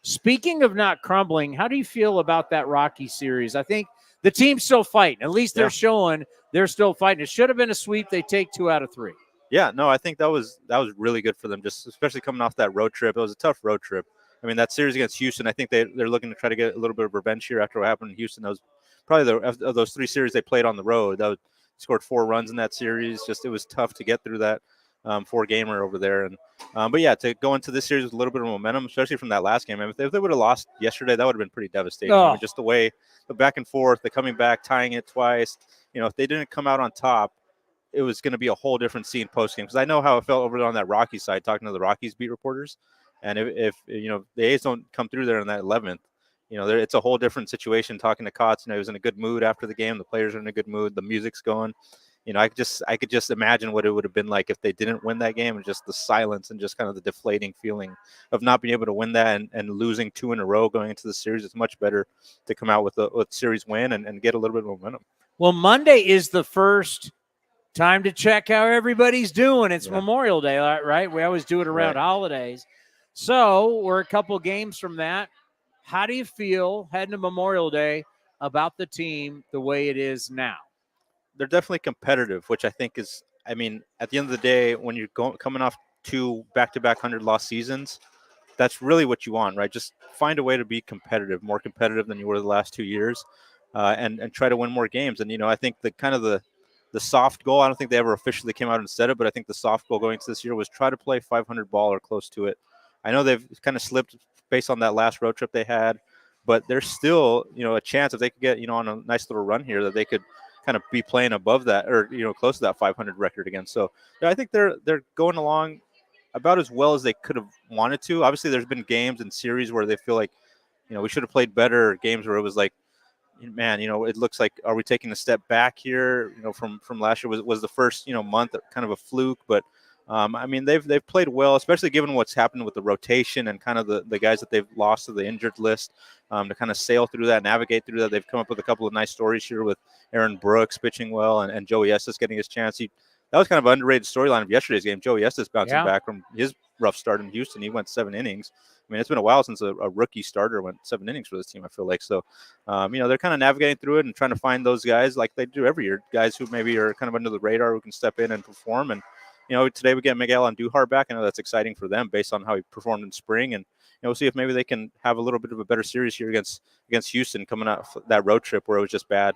Speaking of not crumbling, how do you feel about that Rocky series? I think the team's still fighting. At least they're showing they're still fighting. It should have been a sweep. They take 2 out of 3. Yeah, no, I think that was really good for them, just especially coming off that road trip. It was a tough road trip. I mean, that series against Houston, I think they're looking to try to get a little bit of revenge here after what happened in Houston. That was probably of those 3 series they played on the road. That scored 4 runs in that series. Just it was tough to get through that 4-gamer over there. And but yeah, to go into this series with a little bit of momentum, especially from that last game. I mean, if they would have lost yesterday, that would have been pretty devastating. I mean, just the way the back and forth, the coming back, tying it twice. If they didn't come out on top, it was going to be a whole different scene post game, because I know how it felt over on that Rockies side, talking to the Rockies beat reporters. And if the A's don't come through there in that 11th, it's a whole different situation. Talking to Kotsay, he was in a good mood after the game. The players are in a good mood. The music's going. I could just imagine what it would have been like if they didn't win that game, and just the silence and just kind of the deflating feeling of not being able to win that and losing 2 in a row going into the series. It's much better to come out with a series win and get a little bit of momentum. Well, Monday is the first time to check how everybody's doing. It's Memorial Day, right? We always do it around holidays. So we're a couple games from that. How do you feel heading to Memorial Day about the team the way it is now? They're definitely competitive, which I think is, I mean, at the end of the day, when you're coming off 2 back-to-back 100-loss seasons, that's really what you want, right? Just find a way to be competitive, more competitive than you were the last 2 years, and try to win more games. And, I think the soft goal, I don't think they ever officially came out and said it, but I think the soft goal going into this year was try to play 500 ball or close to it. I know they've kind of slipped based on that last road trip they had, but there's still, a chance if they could get, on a nice little run here, that they could kind of be playing above that, or, close to that 500 record again. So I think they're going along about as well as they could have wanted to. Obviously, there's been games and series where they feel like, we should have played better, games where it was like, man, it looks like, are we taking a step back here? From last year was the first, month kind of a fluke, but I mean, they've played well, especially given what's happened with the rotation and kind of the guys that they've lost to the injured list, to kind of sail through that, navigate through that. They've come up with a couple of nice stories here with Aaron Brooks pitching well and Joey Estes getting his chance. That was kind of an underrated storyline of yesterday's game. Joey Estes bouncing back from his rough start in Houston. He went 7 innings. I mean, it's been a while since a rookie starter went 7 innings for this team, I feel like. So, they're kind of navigating through it and trying to find those guys like they do every year, guys who maybe are kind of under the radar who can step in and perform. And, today we get Miguel Andujar back. I know that's exciting for them based on how he performed in spring. And, we'll see if maybe they can have a little bit of a better series here against Houston coming out that road trip where it was just bad.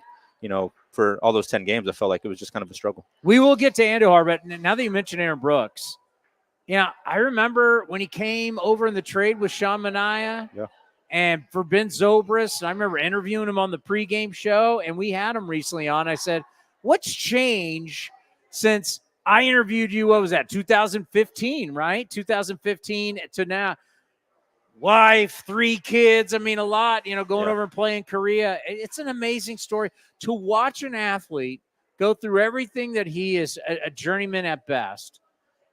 For all those 10 games, I felt like it was just kind of a struggle. We will get to Andujar, but now that you mentioned Aaron Brooks, I remember when he came over in the trade with Sean Manaea and for Ben Zobrist. I remember interviewing him on the pregame show, and we had him recently on. I said, what's changed since I interviewed you? What was that, 2015, right? 2015 to now. Wife, 3 kids. I mean, a lot, going over and playing Korea. It's an amazing story to watch an athlete go through everything that he is, a journeyman at best,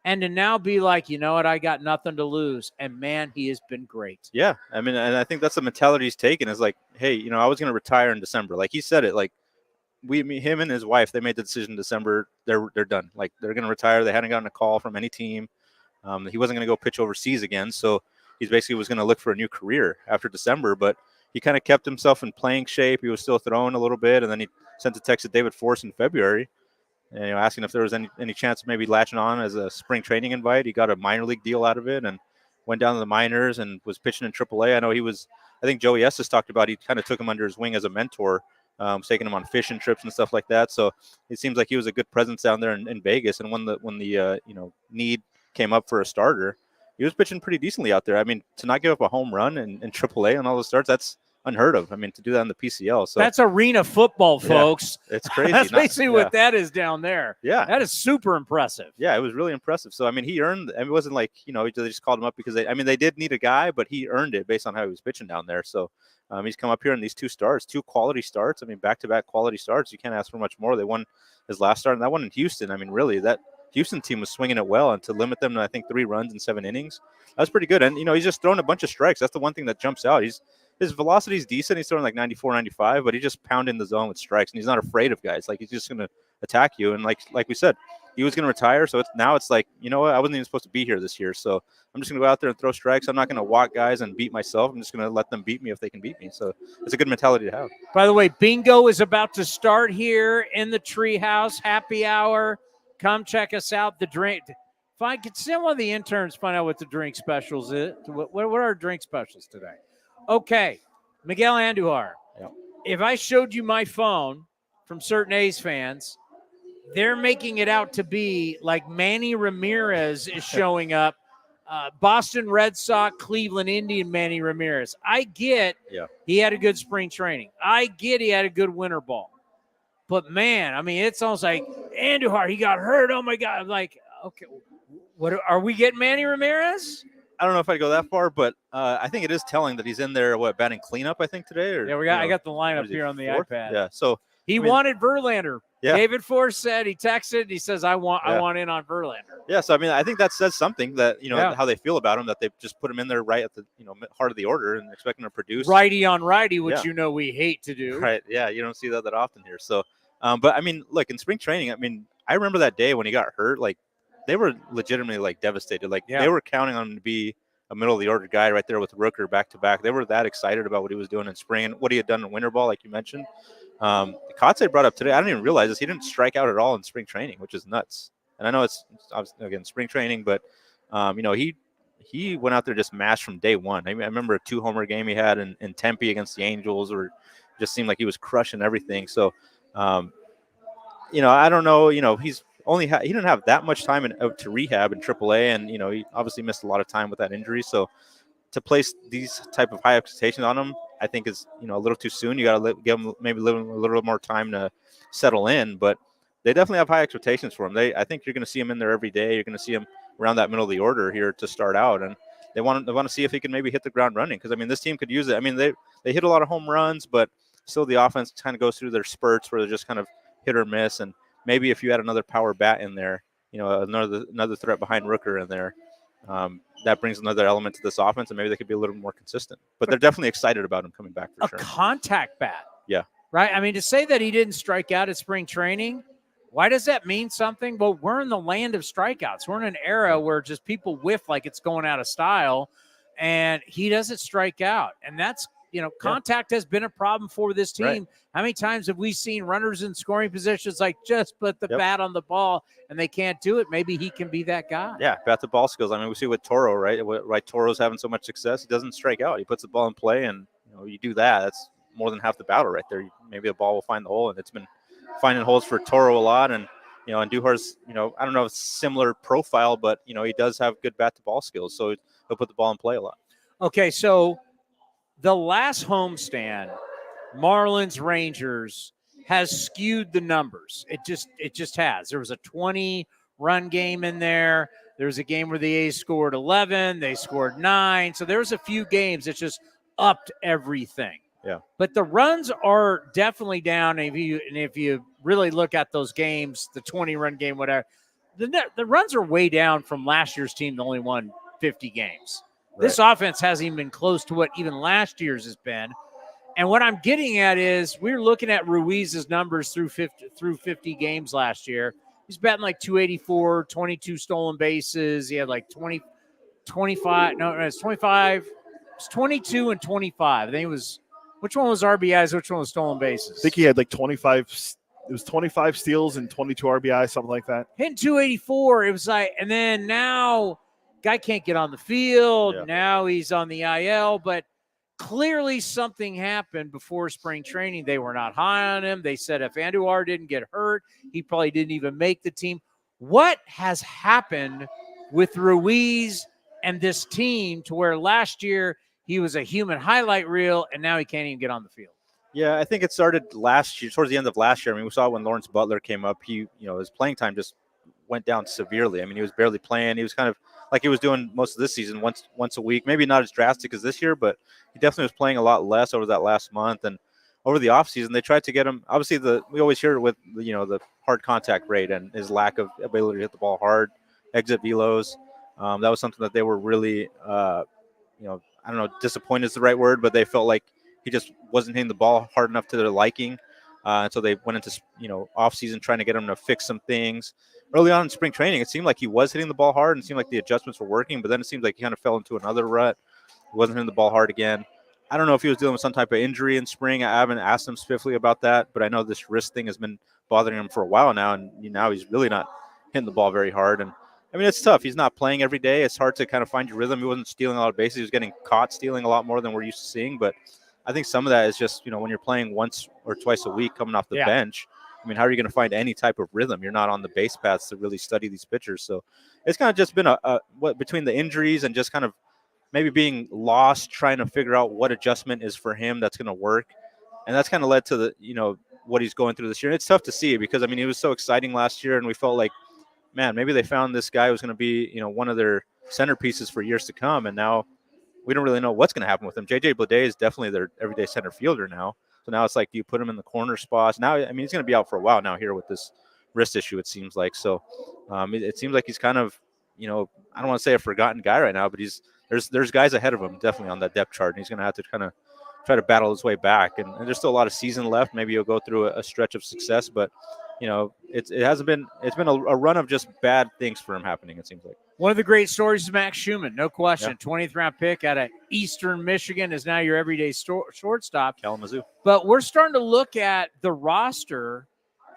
and to now be like, you know what, I got nothing to lose. And man, he has been great. Yeah, I mean, and I think that's the mentality he's taken is like, hey, you know, I was going to retire in December. Like he said it, like him and his wife, they made the decision in December. They're done. Like they're going to retire. They hadn't gotten a call from any team. He wasn't going to go pitch overseas again. So he's basically was going to look for a new career after December, but he kind of kept himself in playing shape. He was still throwing a little bit. And then he sent a text to David Forst in February, and, asking if there was any chance of maybe latching on as a spring training invite. He got a minor league deal out of it and went down to the minors and was pitching in AAA. I think Joey Estes talked about he kind of took him under his wing as a mentor, taking him on fishing trips and stuff like that. So it seems like he was a good presence down there in Vegas. And when the need came up for a starter, he was pitching pretty decently out there. I mean, to not give up a home run in AAA on all the starts, that's unheard of. I mean, to do that in the PCL. So that's arena football, folks. Yeah, it's crazy. That's basically what that is down there. Yeah. That is super impressive. Yeah, it was really impressive. So, I mean, he earned – it wasn't like, they just called him up because they did need a guy, but he earned it based on how he was pitching down there. So, he's come up here in these two quality starts. I mean, back-to-back quality starts. You can't ask for much more. They won his last start, and that one in Houston. I mean, really, that Houston team was swinging it well, and to limit them to, I think, 3 runs in 7 innings, that was pretty good. And, he's just throwing a bunch of strikes. That's the one thing that jumps out. His velocity is decent. He's throwing like 94, 95, but he just pounding the zone with strikes, and he's not afraid of guys. Like, he's just going to attack you. And like we said, he was going to retire, so it's like, you know what? I wasn't even supposed to be here this year, so I'm just going to go out there and throw strikes. I'm not going to walk guys and beat myself. I'm just going to let them beat me if they can beat me. So it's a good mentality to have. By the way, bingo is about to start here in the Treehouse. Happy hour. Come check us out. The drink. If I could send one of the interns find out what the drink specials is. What are our drink specials today? Okay, Miguel Andujar. Yep. If I showed you my phone from certain A's fans, they're making it out to be like Manny Ramirez is showing up. Boston Red Sox, Cleveland Indian Manny Ramirez. I get he had a good spring training. I get he had a good winter ball. But, man, I mean, it's almost like Andujar, he got hurt. Oh, my God. I'm like, okay, what are we getting Manny Ramirez? I don't know if I'd go that far, but I think it is telling that he's in there, batting cleanup, I think, today. Or, I got the lineup here on the iPad. Yeah, so he wanted Verlander. Yeah. David Forst said, he texted, he says, I want in on Verlander. Yeah, so, I mean, I think that says something that, how they feel about him, that they just put him in there right at the, heart of the order and expect him to produce. Righty on righty, which we hate to do. Right, yeah, you don't see that often here. So, but, I mean, look, in spring training, I mean, I remember that day when he got hurt, like, they were legitimately, like, devastated. Like, they were counting on him to be a middle-of-the-order guy right there with Rooker back-to-back. They were that excited about what he was doing in spring and what he had done in winter ball, like you mentioned. Kotsay brought up today, I didn't even realize this, he didn't strike out at all in spring training, which is nuts. And I know it's again, spring training, but, he went out there just mashed from day one. I mean, I remember a 2-homer game he had in Tempe against the Angels, where it just seemed like he was crushing everything. So, I don't know, he's he didn't have that much time to rehab in AAA, and he obviously missed a lot of time with that injury. So to place these type of high expectations on him, I think is a little too soon. You got to give him maybe a little more time to settle in. But they definitely have high expectations for him. I think you're going to see him in there every day. You're going to see him around that middle of the order here to start out, and they want to see if he can maybe hit the ground running, because I mean this team could use it. I mean they hit a lot of home runs, but still the offense kind of goes through their spurts where they're just kind of hit or miss. And maybe if you had another power bat in there, another threat behind Rooker in there, that brings another element to this offense, and maybe they could be a little more consistent. But they're definitely excited about him coming back for sure. A contact bat. Yeah. Right? I mean, to say that he didn't strike out at spring training, why does that mean something? Well, we're in the land of strikeouts. We're in an era where just people whiff like it's going out of style, and he doesn't strike out. And that's, contact has been a problem for this team. Right. How many times have we seen runners in scoring positions like just put the bat on the ball and they can't do it? Maybe he can be that guy. Yeah, bat to ball skills. I mean, we see with Toro, right? Right, Toro's having so much success, he doesn't strike out. He puts the ball in play, and you do that. That's more than half the battle right there. Maybe the ball will find the hole, and it's been finding holes for Toro a lot. And and Duhar's, I don't know if it's similar profile, but he does have good bat to ball skills, so he'll put the ball in play a lot. Okay, so the last homestand, Marlins Rangers, has skewed the numbers. It just has. There was a 20-run game in there. There was a game where the A's scored 11, they scored 9. So there's a few games that just upped everything. Yeah. But the runs are definitely down. And if you really look at those games, the 20-run game, whatever, the runs are way down from last year's team that only won 50 games. This offense hasn't even been close to what even last year's has been. And what I'm getting at is we're looking at Ruiz's numbers through 50 games last year. He's batting like 284, 22 stolen bases. He had like 25. No, it's 25. It's 22 and 25. I think it was, which one was RBIs? Which one was stolen bases? I think he had like 25. It was 25 steals and 22 RBI, something like that. Hitting 284. It was like, and then now guy can't get on the field. Yeah. Now he's on the IL, but clearly something happened before spring training. They were not high on him. They said if Andujar didn't get hurt, he probably didn't even make the team. What has happened with Ruiz and this team to where last year he was a human highlight reel and now he can't even get on the field? Yeah, I think it started last year, towards the end of last year. I mean, we saw when Lawrence Butler came up, his playing time just went down severely. I mean, he was barely playing. He was kind of like he was doing most of this season, once a week. Maybe not as drastic as this year, but he definitely was playing a lot less over that last month. And over the offseason, they tried to get him. Obviously, we always hear with the hard contact rate and his lack of ability to hit the ball hard, exit velos. That was something that they were really, I don't know, disappointed is the right word, but they felt like he just wasn't hitting the ball hard enough to their liking. And so they went into, offseason trying to get him to fix some things. Early on in spring training, it seemed like he was hitting the ball hard and it seemed like the adjustments were working, but then it seemed like he kind of fell into another rut. He wasn't hitting the ball hard again. I don't know if he was dealing with some type of injury in spring. I haven't asked him specifically about that, but I know this wrist thing has been bothering him for a while now, and now he's really not hitting the ball very hard. And I mean, it's tough. He's not playing every day. It's hard to kind of find your rhythm. He wasn't stealing a lot of bases. He was getting caught stealing a lot more than we're used to seeing, but I think some of that is just, when you're playing once or twice a week coming off the bench, I mean, how are you going to find any type of rhythm? You're not on the base paths to really study these pitchers. So it's kind of just been between the injuries and just kind of maybe being lost, trying to figure out what adjustment is for him that's going to work. And that's kind of led to the, what he's going through this year. And it's tough to see because, I mean, he was so exciting last year and we felt like, man, maybe they found this guy who was going to be, one of their centerpieces for years to come. And now we don't really know what's going to happen with him. JJ Bleday is definitely their everyday center fielder now. So now it's like, do you put him in the corner spots? Now, I mean, he's going to be out for a while now here with this wrist issue, it seems like. So it seems like he's kind of, I don't want to say a forgotten guy right now, but there's guys ahead of him definitely on that depth chart. And he's going to have to kind of try to battle his way back. And there's still a lot of season left. Maybe he'll go through a stretch of success, but it's been a run of just bad things for him happening, it seems like. One of the great stories is Max Schumann, no question. 20th round pick out of Eastern Michigan is now your everyday shortstop. Kalamazoo. But we're starting to look at the roster,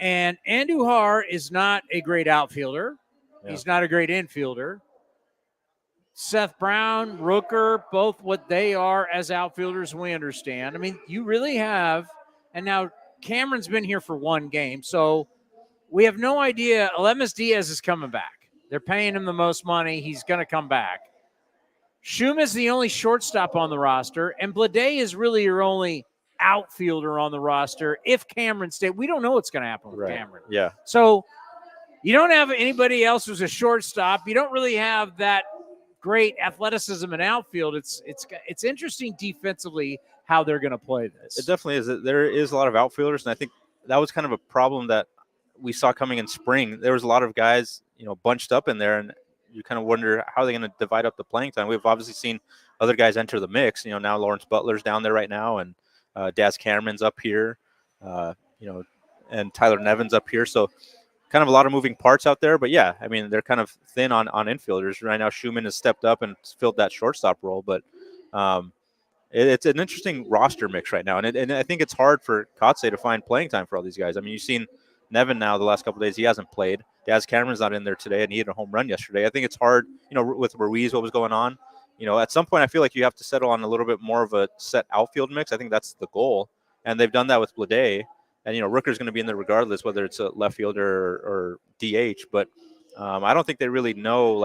and Andujar is not a great outfielder. Yeah. He's not a great infielder. Seth Brown, Rooker, both what they are as outfielders, we understand. I mean, you really have, and now Cameron's been here for one game, so we have no idea. Alemis Diaz is coming back. They're paying him the most money. He's going to come back. Schum is the only shortstop on the roster, and Bleday is really your only outfielder on the roster. If Cameron stays, we don't know what's going to happen with Cameron. Yeah. So you don't have anybody else who's a shortstop. You don't really have that great athleticism in outfield. It's interesting defensively how they're going to play this. It definitely is. There is a lot of outfielders, and I think that was kind of a problem that we saw coming in spring. There was a lot of guys, bunched up in there, and you kind of wonder how they're going to divide up the playing time. We've obviously seen other guys enter the mix. Now Lawrence Butler's down there right now, and Daz Cameron's up here, and Tyler Nevin's up here. So kind of a lot of moving parts out there. But, yeah, I mean, they're kind of thin on infielders. Right now Schumann has stepped up and filled that shortstop role. But it's an interesting roster mix right now. And I think it's hard for Kotsay to find playing time for all these guys. I mean, you've seen Nevin now the last couple of days. He hasn't played. Daz Cameron's not in there today, and he hit a home run yesterday. I think it's hard, with Ruiz, what was going on. At some point I feel like you have to settle on a little bit more of a set outfield mix. I think that's the goal. And they've done that with Bleday. And, Rooker's going to be in there regardless, whether it's a left fielder or DH. But I don't think they really know,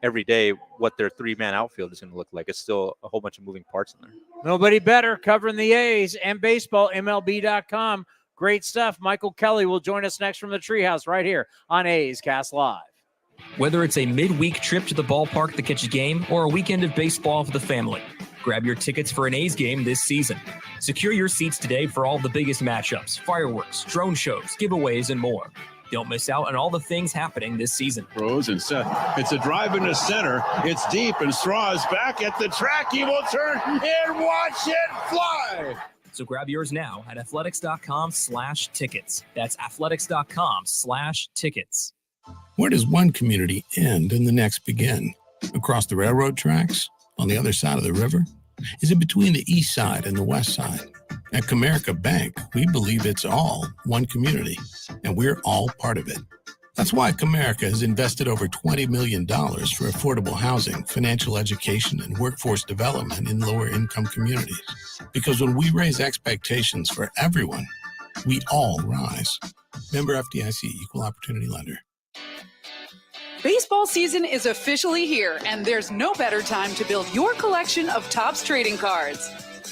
every day what their three-man outfield is going to look like. It's still a whole bunch of moving parts in there. Nobody better covering the A's and baseball, MLB.com. Great stuff. Michael Kelly will join us next from the Treehouse right here on A's Cast Live. Whether it's a midweek trip to the ballpark to catch a game or a weekend of baseball for the family, grab your tickets for an A's game this season. Secure your seats today for all the biggest matchups, fireworks, drone shows, giveaways, and more. Don't miss out on all the things happening this season. Throws and set. It's a drive into center. It's deep, and Straw is back at the track. He will turn and watch it fly. So grab yours now at athletics.com/tickets. That's athletics.com/tickets. Where does one community end and the next begin? Across the railroad tracks? On the other side of the river? Is it between the east side and the west side? At Comerica Bank, we believe it's all one community, and we're all part of it. That's why Comerica has invested over $20 million for affordable housing, financial education, and workforce development in lower-income communities. Because when we raise expectations for everyone, we all rise. Member FDIC, Equal Opportunity Lender. Baseball season is officially here, and there's no better time to build your collection of Topps trading cards.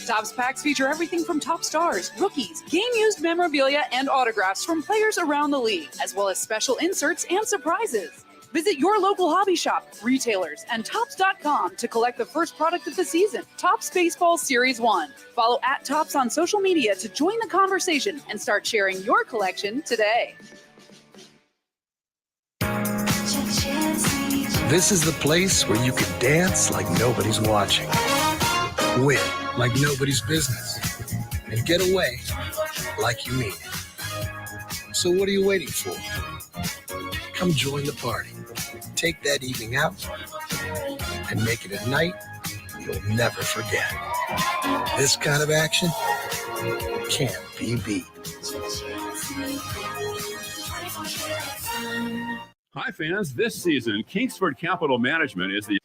Topps packs feature everything from top stars, rookies, game-used memorabilia, and autographs from players around the league, as well as special inserts and surprises. Visit your local hobby shop, retailers, and Topps.com to collect the first product of the season, Topps Baseball Series 1. Follow @Topps on social media to join the conversation and start sharing your collection today. This is the place where you can dance like nobody's watching, win like nobody's business, and get away like you mean it. So what are you waiting for? Come join the party. Take that evening out and make it a night you'll never forget. This kind of action can't be beat. Hi, fans. This season, Kingsford Capital Management is the...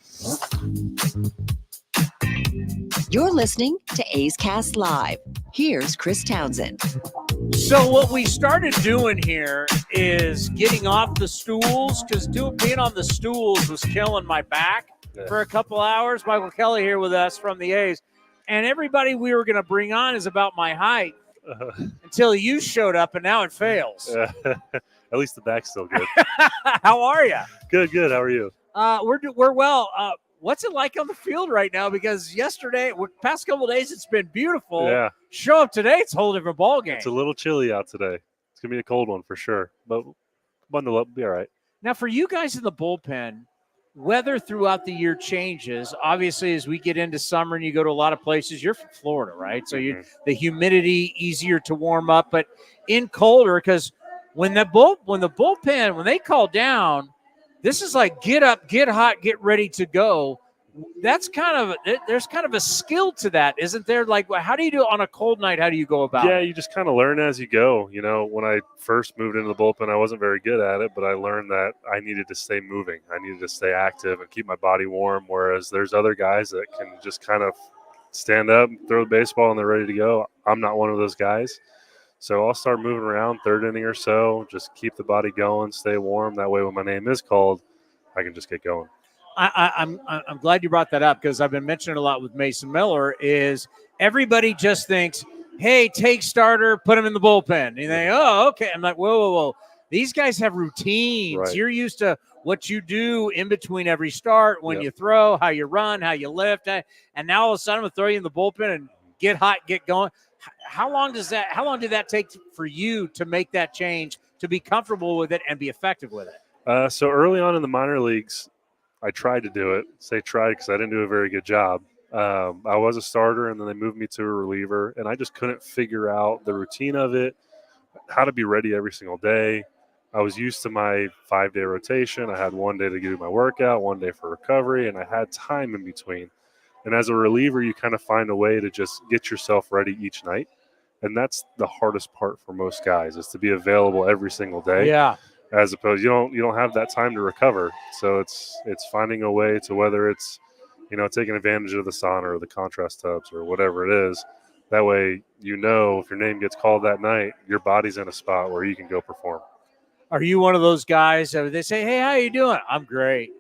You're listening to A's Cast Live. Here's Chris Townsend. So what we started doing here is getting off the stools, because being on the stools was killing my back for a couple hours. Michael Kelly here with us from the A's. And everybody we were going to bring on is about my height until you showed up, and now it fails. At least the back's still good. How are you? Good. How are you? We're well. What's it like on the field right now? Because yesterday, past couple of days, it's been beautiful. Yeah. Show up today, it's a whole different ball game. It's a little chilly out today. It's gonna be a cold one for sure, but bundle up, be all right. Now, for you guys in the bullpen, weather throughout the year changes. Obviously, as we get into summer and you go to a lot of places, you're from Florida, right? So the humidity easier to warm up, but in colder, because when they call down, this is like get up, get hot, get ready to go. There's kind of a skill to that, isn't there? Like, how do you do it on a cold night? How do you go about it? Yeah, you just kind of learn as you go. You know, when I first moved into the bullpen, I wasn't very good at it, but I learned that I needed to stay moving. I needed to stay active and keep my body warm, whereas there's other guys that can just kind of stand up, throw the baseball, and they're ready to go. I'm not one of those guys. So I'll start moving around third inning or so, just keep the body going, stay warm. That way when my name is called, I can just get going. I'm glad you brought that up, because I've been mentioning a lot with Mason Miller is everybody just thinks, hey, take starter, put him in the bullpen. And they think, oh, okay. I'm like, whoa. These guys have routines. Right. You're used to what you do in between every start, when you throw, how you run, how you lift. And now all of a sudden I'm going to throw you in the bullpen and get hot, get going. How long did that take for you to make that change, to be comfortable with it and be effective with it? So early on in the minor leagues, I tried to do it. Say tried because I didn't do a very good job. I was a starter, and then they moved me to a reliever, and I just couldn't figure out the routine of it, how to be ready every single day. I was used to my 5-day rotation. I had 1 day to do my workout, 1 day for recovery, and I had time in between. And as a reliever, you kind of find a way to just get yourself ready each night. And that's the hardest part for most guys, is to be available every single day. Yeah. As opposed, you don't have that time to recover. So it's finding a way to, whether it's, taking advantage of the sauna or the contrast tubs or whatever it is. That way, if your name gets called that night, your body's in a spot where you can go perform. Are you one of those guys that they say, hey, how you doing? I'm great.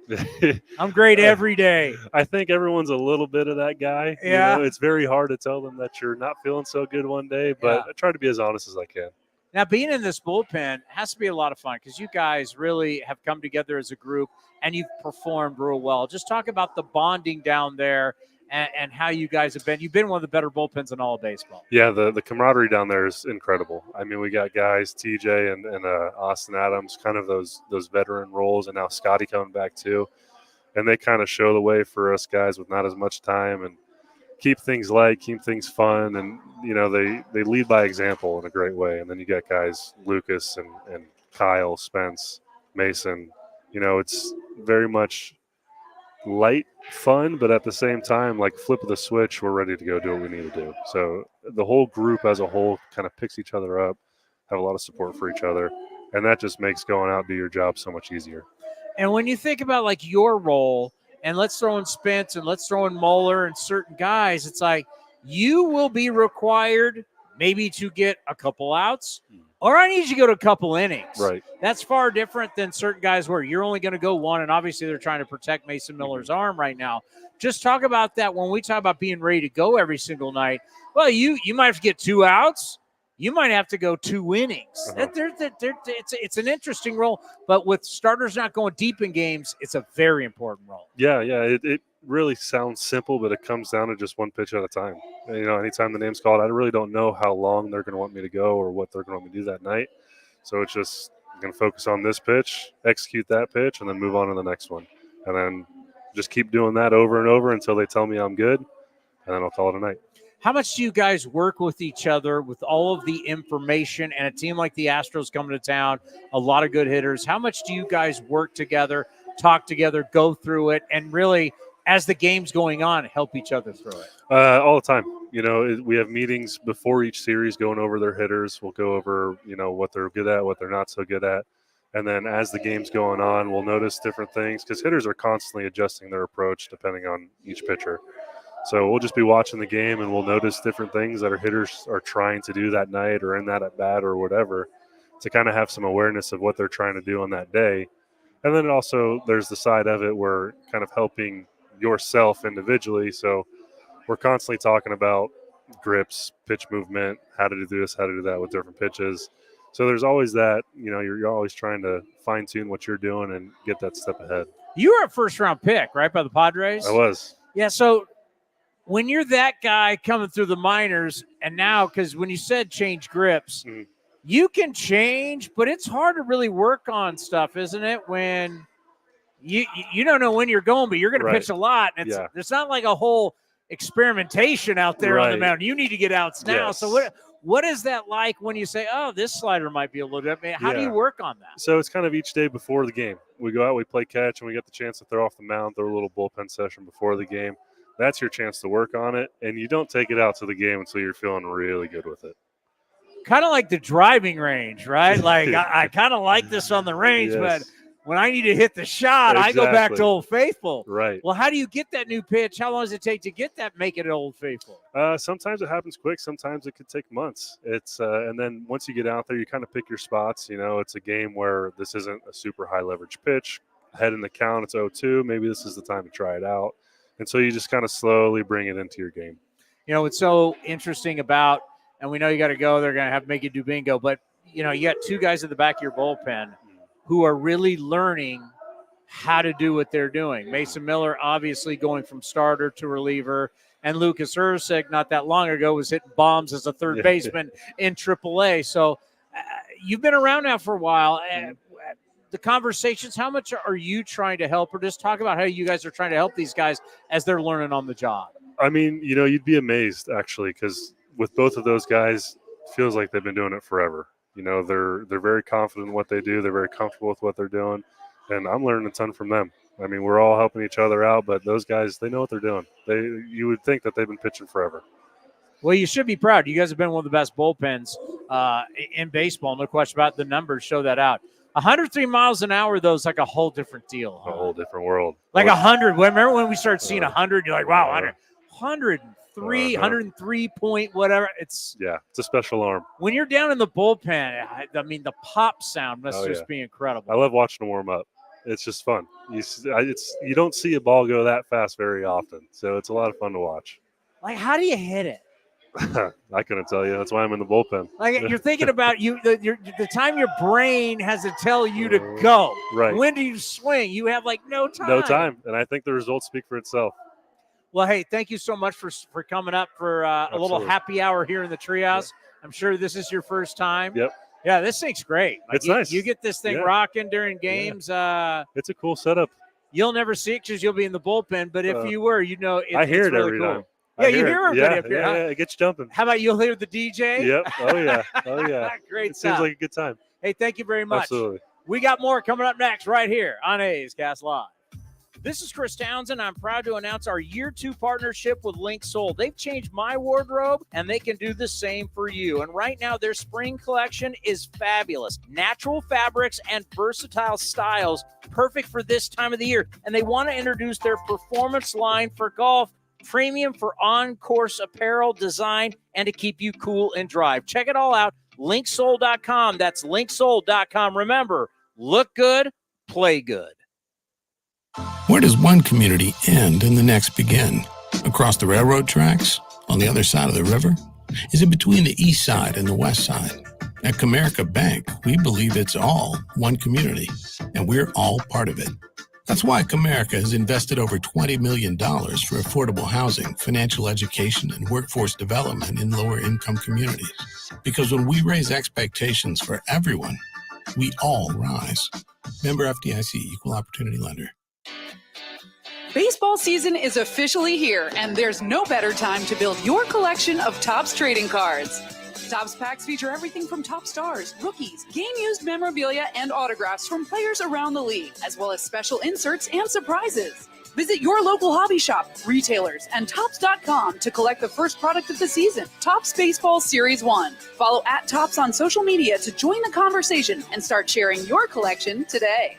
I'm great every day. I think everyone's a little bit of that guy. Yeah. It's very hard to tell them that you're not feeling so good one day, but I try to be as honest as I can. Now, being in this bullpen has to be a lot of fun, because you guys really have come together as a group and you've performed real well. Just talk about the bonding down there and how you guys have been. You've been one of the better bullpens in all of baseball. Yeah, the camaraderie down there is incredible. I mean, we got guys, TJ and Austin Adams, kind of those veteran roles, and now Scotty coming back too. And they kind of show the way for us guys with not as much time and keep things light, keep things fun. And, they lead by example in a great way. And then you got guys, Lucas and Kyle, Spence, Mason. It's very much light fun, but at the same time, like flip of the switch, we're ready to go do what we need to do. So the whole group as a whole kind of picks each other up, have a lot of support for each other. And that just makes going out and do your job so much easier. And when you think about like your role, and let's throw in Spence and let's throw in Mueller and certain guys, it's like you will be required maybe to get a couple outs, or I need you to go to a couple innings. Right. That's far different than certain guys where you're only going to go one, and obviously they're trying to protect Mason Miller's arm right now. Just talk about that when we talk about being ready to go every single night. Well, you might have to get 2 outs. You might have to go 2 innings. It's an interesting role, but with starters not going deep in games, it's a very important role. Yeah. It really sounds simple, but it comes down to just one pitch at a time. Anytime the name's called, I really don't know how long they're going to want me to go or what they're going to want me to do that night. So it's just I'm going to focus on this pitch, execute that pitch, and then move on to the next one. And then just keep doing that over and over until they tell me I'm good, and then I'll call it a night. How much do you guys work with each other with all of the information and a team like the Astros coming to town, a lot of good hitters? How much do you guys work together, talk together, go through it, and really, as the game's going on, help each other through it? All the time. We have meetings before each series going over their hitters. We'll go over, what they're good at, what they're not so good at. And then as the game's going on, we'll notice different things because hitters are constantly adjusting their approach depending on each pitcher. So we'll just be watching the game and we'll notice different things that our hitters are trying to do that night or in that at bat or whatever to kind of have some awareness of what they're trying to do on that day. And then also there's the side of it where kind of helping yourself individually. So we're constantly talking about grips, pitch movement, how to do this, how to do that with different pitches. So there's always that, you're always trying to fine tune what you're doing and get that step ahead. You were a first round pick, right, by the Padres? I was. Yeah. So when you're that guy coming through the minors, and now, because when you said change grips, you can change, but it's hard to really work on stuff, isn't it? When you don't know when you're going, but you're going to pitch a lot. And it's not like a whole experimentation out there on the mound. You need to get outs now. Yes. So what is that like when you say, oh, this slider might be a little bit? How do you work on that? So it's kind of each day before the game. We go out, we play catch, and we get the chance to throw off the mound, throw a little bullpen session before the game. That's your chance to work on it, and you don't take it out to the game until you're feeling really good with it. Kind of like the driving range, right? Like I kind of like this on the range, but when I need to hit the shot, I go back to Old Faithful. Right. Well, how do you get that new pitch? How long does it take to get that, make it Old Faithful? Sometimes it happens quick. Sometimes it could take months. It's and then once you get out there, you kind of pick your spots. It's a game where this isn't a super high leverage pitch. Ahead in the count, it's 0-2. Maybe this is the time to try it out. And so you just kind of slowly bring it into your game. What's so interesting about, and we know you got to go, they're going to have to make you do bingo, but, you got 2 guys at the back of your bullpen who are really learning how to do what they're doing. Mason Miller, obviously going from starter to reliever, and Lucas Ursig, not that long ago, was hitting bombs as a third baseman in AAA. So you've been around now for a while. The conversations, how much are you trying to help, or just talk about how you guys are trying to help these guys as they're learning on the job? I mean, you'd be amazed actually, because with both of those guys, it feels like they've been doing it forever. They're very confident in what they do. They're very comfortable with what they're doing, and I'm learning a ton from them. I mean, we're all helping each other out, but those guys, they know what they're doing. You would think that they've been pitching forever. Well, you should be proud. You guys have been one of the best bullpens in baseball. No question about it. The numbers show that out. 103 miles an hour, though, is like a whole different deal. A whole different world. Like 100. Remember when we started seeing 100? You're like, wow, 103, 103 point whatever. It's a special arm. When you're down in the bullpen, I mean, the pop sound must just be incredible. I love watching them warm up. It's just fun. You don't see a ball go that fast very often, so it's a lot of fun to watch. Like, how do you hit it? I couldn't tell you. That's why I'm in the bullpen. Like, you're thinking about the time your brain has to tell you to go. Right. When do you swing? You have no time. No time. And I think the results speak for itself. Well, hey, thank you so much for coming up for a little happy hour here in the Treehouse. I'm sure this is your first time. Yep. Yeah, this thing's great. Like, It's nice. You get this thing rocking during games. It's a cool setup. You'll never see it because you'll be in the bullpen, but if you were, you know, I hear it's it really every cool. time. Yeah, you hear everybody up here. Yeah, it gets jumping. How about you'll hear the DJ? Yep. Oh, yeah. Oh, yeah. Great It stuff. seems like a good time. Hey, thank you very much. Absolutely. We got more coming up next right here on A's Cast Live. This is Chris Townsend. I'm proud to announce our year 2 partnership with Link Soul. They've changed my wardrobe, and they can do the same for you. And right now, their spring collection is fabulous. Natural fabrics and versatile styles, perfect for this time of the year. And they want to introduce their performance line for golf, premium for on-course apparel design, and to keep you cool and dry. Check it all out, linksoul.com. That's linksoul.com. Remember, look good, play good. Where does one community end and the next begin? Across the railroad tracks? On the other side of the river? Is it between the east side and the west side? At Comerica Bank, we believe it's all one community, and we're all part of it. That's why Comerica has invested over $20 million for affordable housing, financial education, and workforce development in lower-income communities. Because when we raise expectations for everyone, we all rise. Member FDIC, Equal Opportunity Lender. Baseball season is officially here, and there's no better time to build your collection of Topps trading cards. Topps packs feature everything from top stars, rookies, game-used memorabilia, and autographs from players around the league, as well as special inserts and surprises. Visit your local hobby shop, retailers, and Topps.com to collect the first product of the season, Topps Baseball Series 1. Follow @Topps on social media to join the conversation and start sharing your collection today.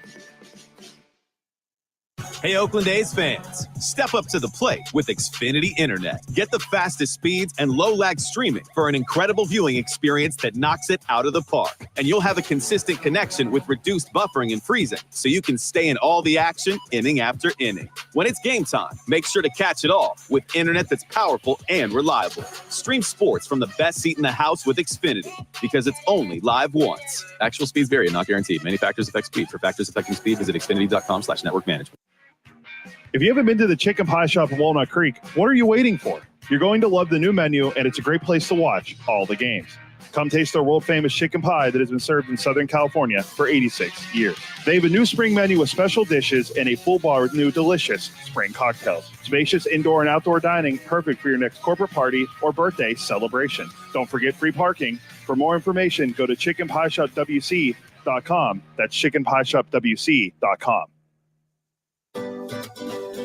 Hey, Oakland A's fans, step up to the plate with Xfinity Internet. Get the fastest speeds and low-lag streaming for an incredible viewing experience that knocks it out of the park. And you'll have a consistent connection with reduced buffering and freezing, so you can stay in all the action inning after inning. When it's game time, make sure to catch it all with internet that's powerful and reliable. Stream sports from the best seat in the house with Xfinity, because it's only live once. Actual speeds vary and not guaranteed. Many factors affect speed. For factors affecting speed, visit Xfinity.com/network management. If you haven't been to the Chicken Pie Shop in Walnut Creek, what are you waiting for? You're going to love the new menu, and it's a great place to watch all the games. Come taste their world-famous chicken pie that has been served in Southern California for 86 years. They have a new spring menu with special dishes and a full bar with new delicious spring cocktails. Spacious indoor and outdoor dining, perfect for your next corporate party or birthday celebration. Don't forget free parking. For more information, go to chickenpieshopwc.com. That's chickenpieshopwc.com.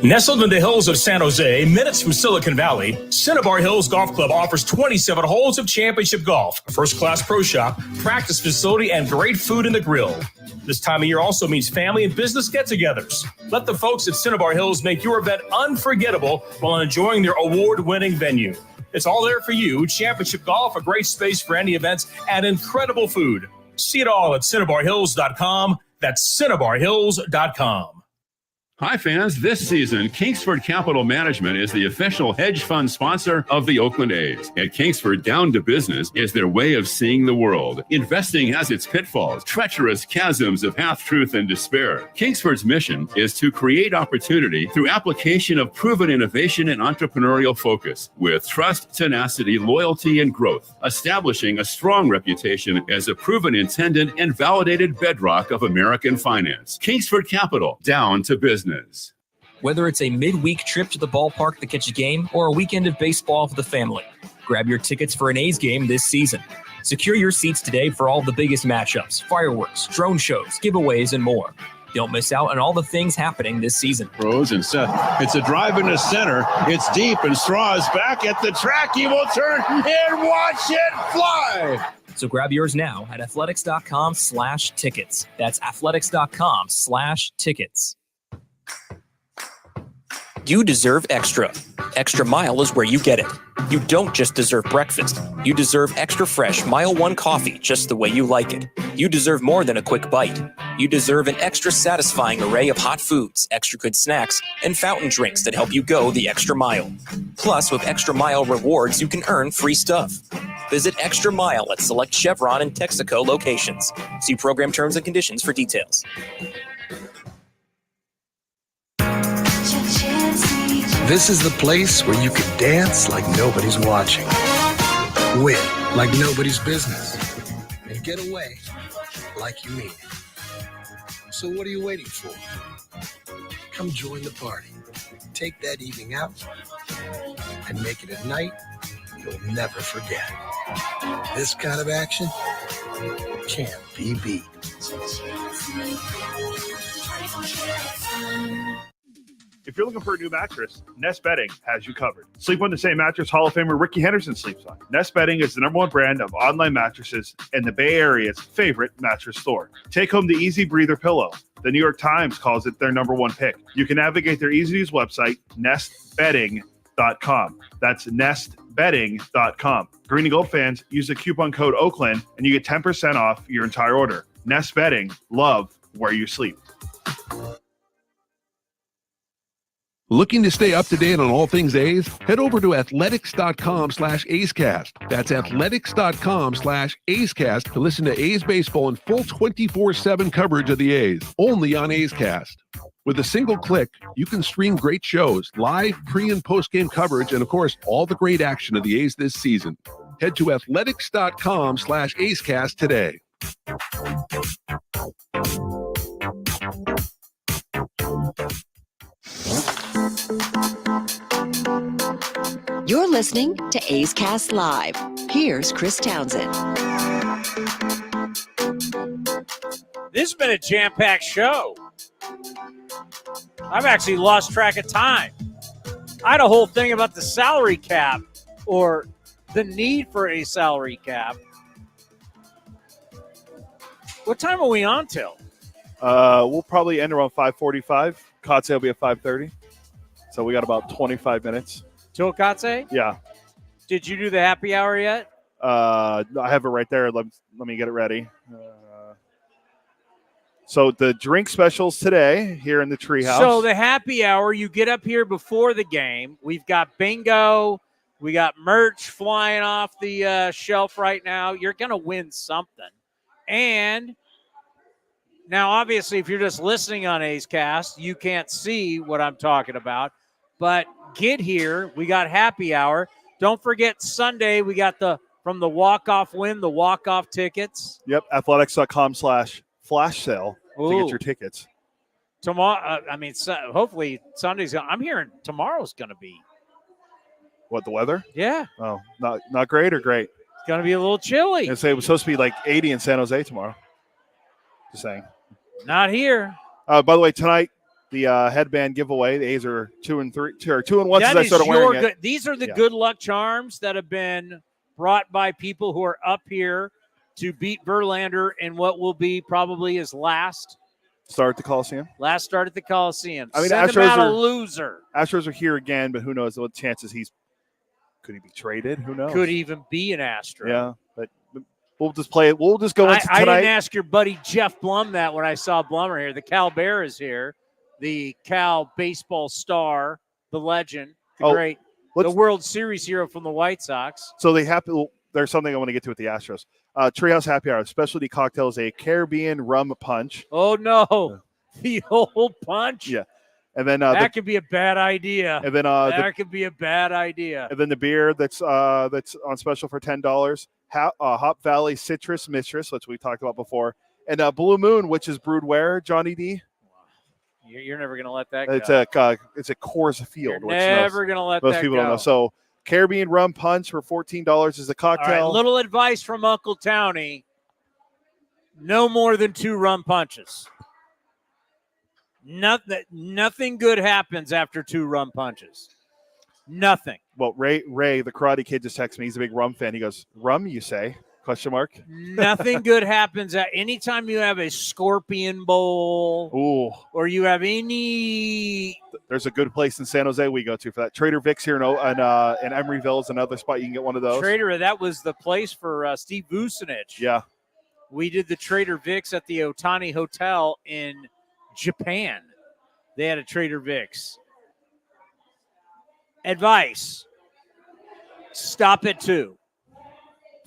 Nestled in the hills of San Jose, minutes from Silicon Valley, Cinnabar Hills Golf Club offers 27 holes of championship golf, a first-class pro shop, practice facility, and great food in the grill. This time of year also means family and business get-togethers. Let the folks at Cinnabar Hills make your event unforgettable while enjoying their award-winning venue. It's all there for you. Championship golf, a great space for any events, and incredible food. See it all at CinnabarHills.com. That's CinnabarHills.com. Hi, fans. This season, Kingsford Capital Management is the official hedge fund sponsor of the Oakland A's. At Kingsford, down to business is their way of seeing the world. Investing has its pitfalls, treacherous chasms of half-truth and despair. Kingsford's mission is to create opportunity through application of proven innovation and entrepreneurial focus with trust, tenacity, loyalty, and growth, establishing a strong reputation as a proven intendant and validated bedrock of American finance. Kingsford Capital, down to business. Whether it's a midweek trip to the ballpark to catch a game or a weekend of baseball for the family, grab your tickets for an A's game this season. Secure your seats today for all the biggest matchups, fireworks, drone shows, giveaways, and more. Don't miss out on all the things happening this season. Rose and Seth. It's a drive into center. It's deep, and Straw is back at the track. He will turn and watch it fly. So grab yours now at athletics.com/tickets. That's athletics.com/tickets. You deserve extra. Extra Mile is where you get it. You don't just deserve breakfast. You deserve extra fresh Mile 1 coffee just the way you like it. You deserve more than a quick bite. You deserve an extra satisfying array of hot foods, extra good snacks, and fountain drinks that help you go the extra mile. Plus, with Extra Mile rewards, you can earn free stuff. Visit Extra Mile at select Chevron and Texaco locations. See program terms and conditions for details. This is the place where you can dance like nobody's watching, win like nobody's business, and get away like you mean it. So what are you waiting for? Come join the party. Take that evening out and make it a night you'll never forget. This kind of action can't be beat. If you're looking for a new mattress, Nest Bedding has you covered. Sleep on the same mattress Hall of Famer Ricky Henderson sleeps on. Nest Bedding is the #1 brand of online mattresses and the Bay Area's favorite mattress store. Take home the Easy Breather pillow. The New York Times calls it their #1 pick. You can navigate their easy-to-use website, nestbedding.com. That's nestbedding.com. Green and Gold fans, use the coupon code Oakland and you get 10% off your entire order. Nest Bedding, love where you sleep. Looking to stay up to date on all things A's? Head over to athletics.com/A'scast. That's athletics.com/A'scast to listen to A's baseball in full 24/7 coverage of the A's, only on A's Cast. With a single click, you can stream great shows, live pre- and post-game coverage, and of course, all the great action of the A's this season. Head to athletics.com/A'scast today. You're listening to A's Cast Live. Here's Chris Townsend. This has been a jam-packed show. I've actually lost track of time. I had a whole thing about the salary cap or the need for a salary cap. What time are we on till? We'll probably end around 5:45. Kotsay will be at 5:30. So we got about 25 minutes. Till Kotsay? Yeah. Did you do the happy hour yet? I have it right there. Let me get it ready. So the drink specials today here in the Treehouse. So the happy hour, you get up here before the game. We've got bingo. We got merch flying off the shelf right now. You're going to win something. And now, obviously, if you're just listening on A's Cast, you can't see what I'm talking about. But get here. We got happy hour. Don't forget Sunday, we got from the walk-off win, the walk-off tickets. Yep, athletics.com/flash sale to get your tickets. Tomorrow, hopefully Sunday's. I'm hearing tomorrow's going to be. What, the weather? Yeah. Oh, not great or great? It's going to be a little chilly. I say it was supposed to be like 80 in San Jose tomorrow. Just saying. Not here. By the way, tonight the headband giveaway. The A's are 2-1 since I started wearing it. These are the good luck charms that have been brought by people who are up here to beat Verlander in what will be probably his last start at the Coliseum. Last start at the Coliseum. I mean, Send him out a loser. Astros are here again, but who knows what chances could he be traded? Who knows? Could even be an Astro. Yeah, but we'll just play it. We'll just go into tonight. I didn't ask your buddy Jeff Blum that when I saw Blummer here. The Cal Bear is here. The Cal baseball star, the legend, the World Series hero from the White Sox. So there's something I want to get to with the Astros. Treehouse Happy Hour. Specialty cocktails, a Caribbean rum punch. Oh, no. The old punch? Yeah. And then that could be a bad idea. And then that could be a bad idea. And then the beer that's on special for $10. Hop Valley Citrus Mistress, which we talked about before, and Blue Moon, which is brewed where, Johnny D? You're never going to let that go. It's a Coors Field. You're never going to let that go. Most people don't know. So Caribbean rum punch for $14 is a cocktail. All right, little advice from Uncle Towny: no more than 2 rum punches. Nothing good happens after 2 rum punches. Nothing. Well, Ray, the Karate Kid, just texted me. He's a big rum fan. He goes, "Rum, you say?" ? Nothing good happens anytime you have a Scorpion Bowl. Ooh. Or you have any. There's a good place in San Jose we go to for that. Trader Vic's here in Emeryville is another spot you can get one of those. Trader, that was the place for Steve Vucinich. Yeah. We did the Trader Vic's at the Otani Hotel in Japan. They had a Trader Vic's. Advice: stop at 2.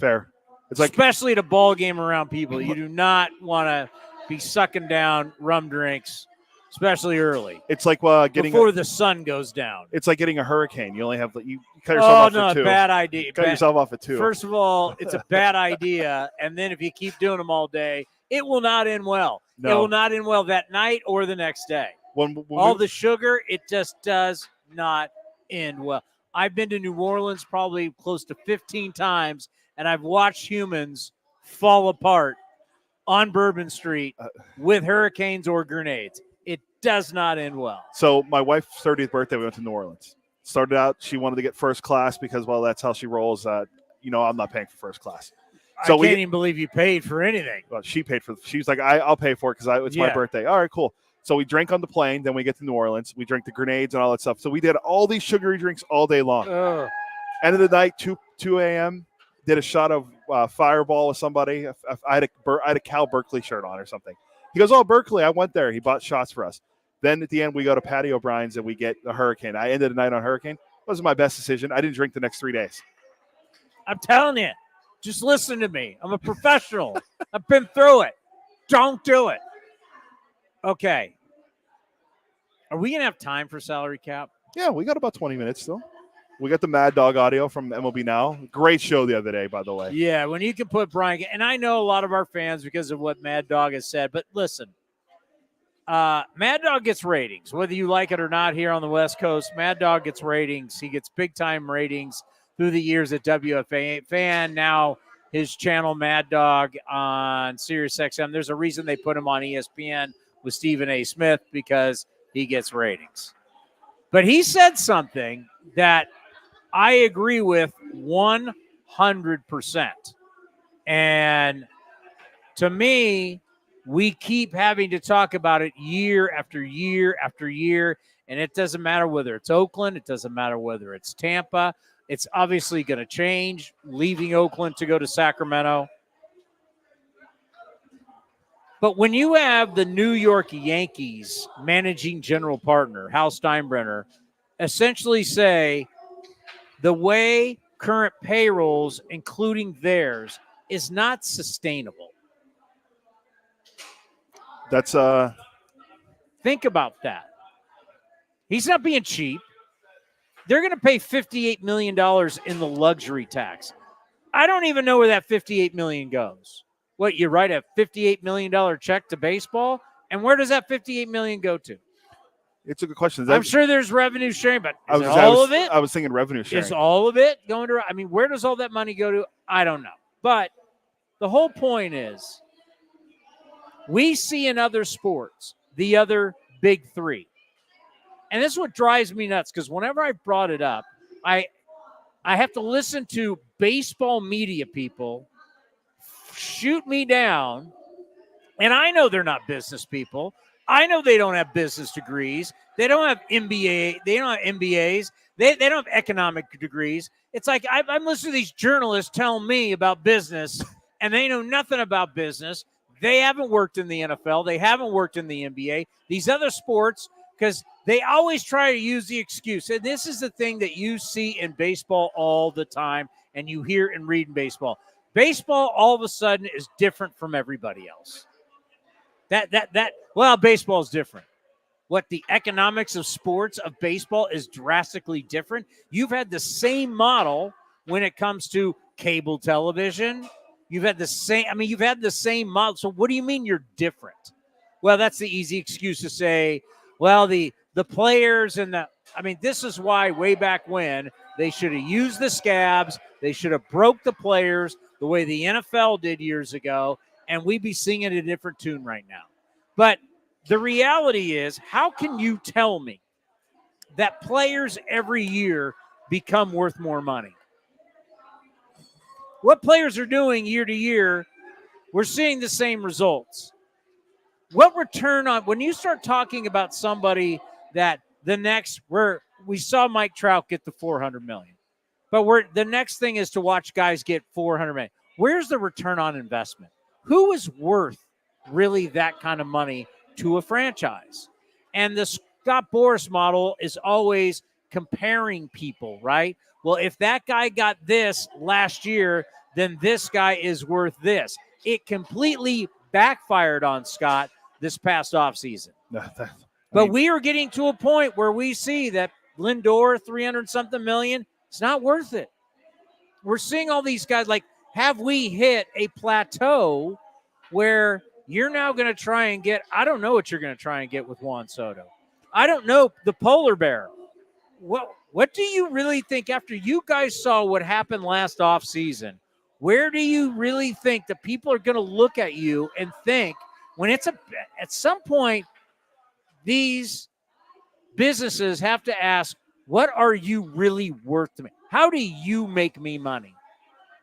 Fair. It's especially at a ball game around people. You do not want to be sucking down rum drinks especially early. It's like getting before the sun goes down. It's like getting a hurricane. You only have you cut yourself off at 2. Bad idea. Cut yourself off at 2. First of all, it's a bad idea, and then if you keep doing them all day, it will not end well. No. It will not end well that night or the next day. The sugar, it just does not end well. I've been to New Orleans probably close to 15 times, and I've watched humans fall apart on Bourbon Street with hurricanes or grenades. It does not end well. So my wife's 30th birthday, we went to New Orleans. Started out, she wanted to get first class because, well, that's how she rolls. I'm not paying for first class. So I can't even believe you paid for anything. Well, she paid for. She was like, I'll pay for it because it's my birthday. All right, cool. So we drank on the plane. Then we get to New Orleans. We drank the grenades and all that stuff. So we did all these sugary drinks all day long. End of the night, 2 a.m., did a shot of Fireball with somebody. I had a Cal Berkeley shirt on or something. He goes, oh, Berkeley, I went there. He bought shots for us. Then at the end, we go to Patty O'Brien's and we get a Hurricane. I ended the night on Hurricane. It wasn't my best decision. I didn't drink the next 3 days. I'm telling you, just listen to me. I'm a professional. I've been through it. Don't do it. Okay. Are we going to have time for salary cap? Yeah, we got about 20 minutes still. We got the Mad Dog audio from MLB Now. Great show the other day, by the way. Yeah, when you can put Brian, and I know a lot of our fans because of what Mad Dog has said, but listen, Mad Dog gets ratings, whether you like it or not here on the West Coast. Mad Dog gets ratings. He gets big-time ratings through the years at WFA fan. Now his channel, Mad Dog, on SiriusXM. There's a reason they put him on ESPN with Stephen A. Smith because he gets ratings. But he said something that I agree with 100%. And to me, we keep having to talk about it year after year after year, and it doesn't matter whether it's Oakland. It doesn't matter whether it's Tampa. It's obviously going to change, leaving Oakland to go to Sacramento. But when you have the New York Yankees managing general partner, Hal Steinbrenner, essentially say the way current payrolls, including theirs, is not sustainable. That's Think about that. He's not being cheap. They're going to pay $58 million in the luxury tax. I don't even know where that $58 million goes. What, you write a $58 million check to baseball? And where does that $58 million go to? It's a good question. I'm sure there's revenue sharing, but is it all of it? I was thinking revenue sharing. Is all of it going to – I mean, where does all that money go to? I don't know. But the whole point is we see in other sports the other big three. And this is what drives me nuts because whenever I brought it up, I have to listen to baseball media people shoot me down, and I know they're not business people. I know they don't have business degrees. They don't have MBA. They don't have MBAs. They don't have economic degrees. It's like I'm listening to these journalists tell me about business, and they know nothing about business. They haven't worked in the NFL. They haven't worked in the NBA. These other sports, because they always try to use the excuse. And this is the thing that you see in baseball all the time, and you hear and read in baseball. Baseball all of a sudden is different from everybody else. Well, baseball is different. What the economics of sports of baseball is drastically different. You've had the same model when it comes to cable television. You've had the same model. So what do you mean you're different? Well, that's the easy excuse to say, well, the players and this is why way back when they should have used the scabs. They should have broke the players the way the NFL did years ago, and we'd be singing a different tune right now. But the reality is, how can you tell me that players every year become worth more money? What players are doing year to year, we're seeing the same results. What return on, when you start talking about somebody that we saw Mike Trout get the $400 million, but the next thing is to watch guys get $400 million. Where's the return on investment? Who is worth really that kind of money to a franchise? And the Scott Boras model is always comparing people, right? Well, if that guy got this last year, then this guy is worth this. It completely backfired on Scott this past offseason. But we are getting to a point where we see that Lindor, 300-something million, it's not worth it. We're seeing all these guys, like, have we hit a plateau where you're now going to try and get, I don't know what you're going to try and get with Juan Soto. I don't know, the polar bear. What do you really think after you guys saw what happened last offseason? Where do you really think that people are going to look at you and think when it's at some point, these businesses have to ask, what are you really worth to me? How do you make me money?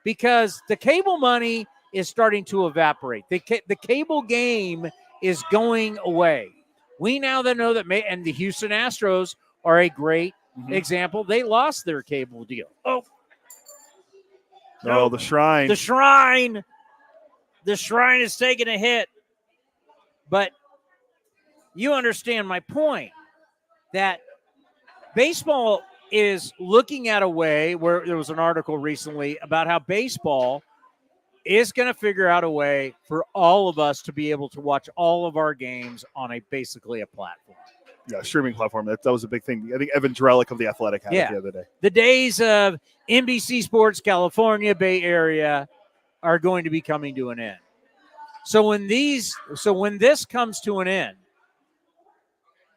Because the cable money is starting to evaporate. The cable game is going away. We now know that, and the Houston Astros are a great example. They lost their cable deal. Oh, no, the Shrine. The Shrine is taking a hit. But you understand my point that baseball is looking at a way where there was an article recently about how baseball is going to figure out a way for all of us to be able to watch all of our games on basically a platform. Yeah, streaming platform. That was a big thing. I think Evan Drellick of The Athletic had it the other day. The days of NBC Sports California, Bay Area are going to be coming to an end. So when this comes to an end,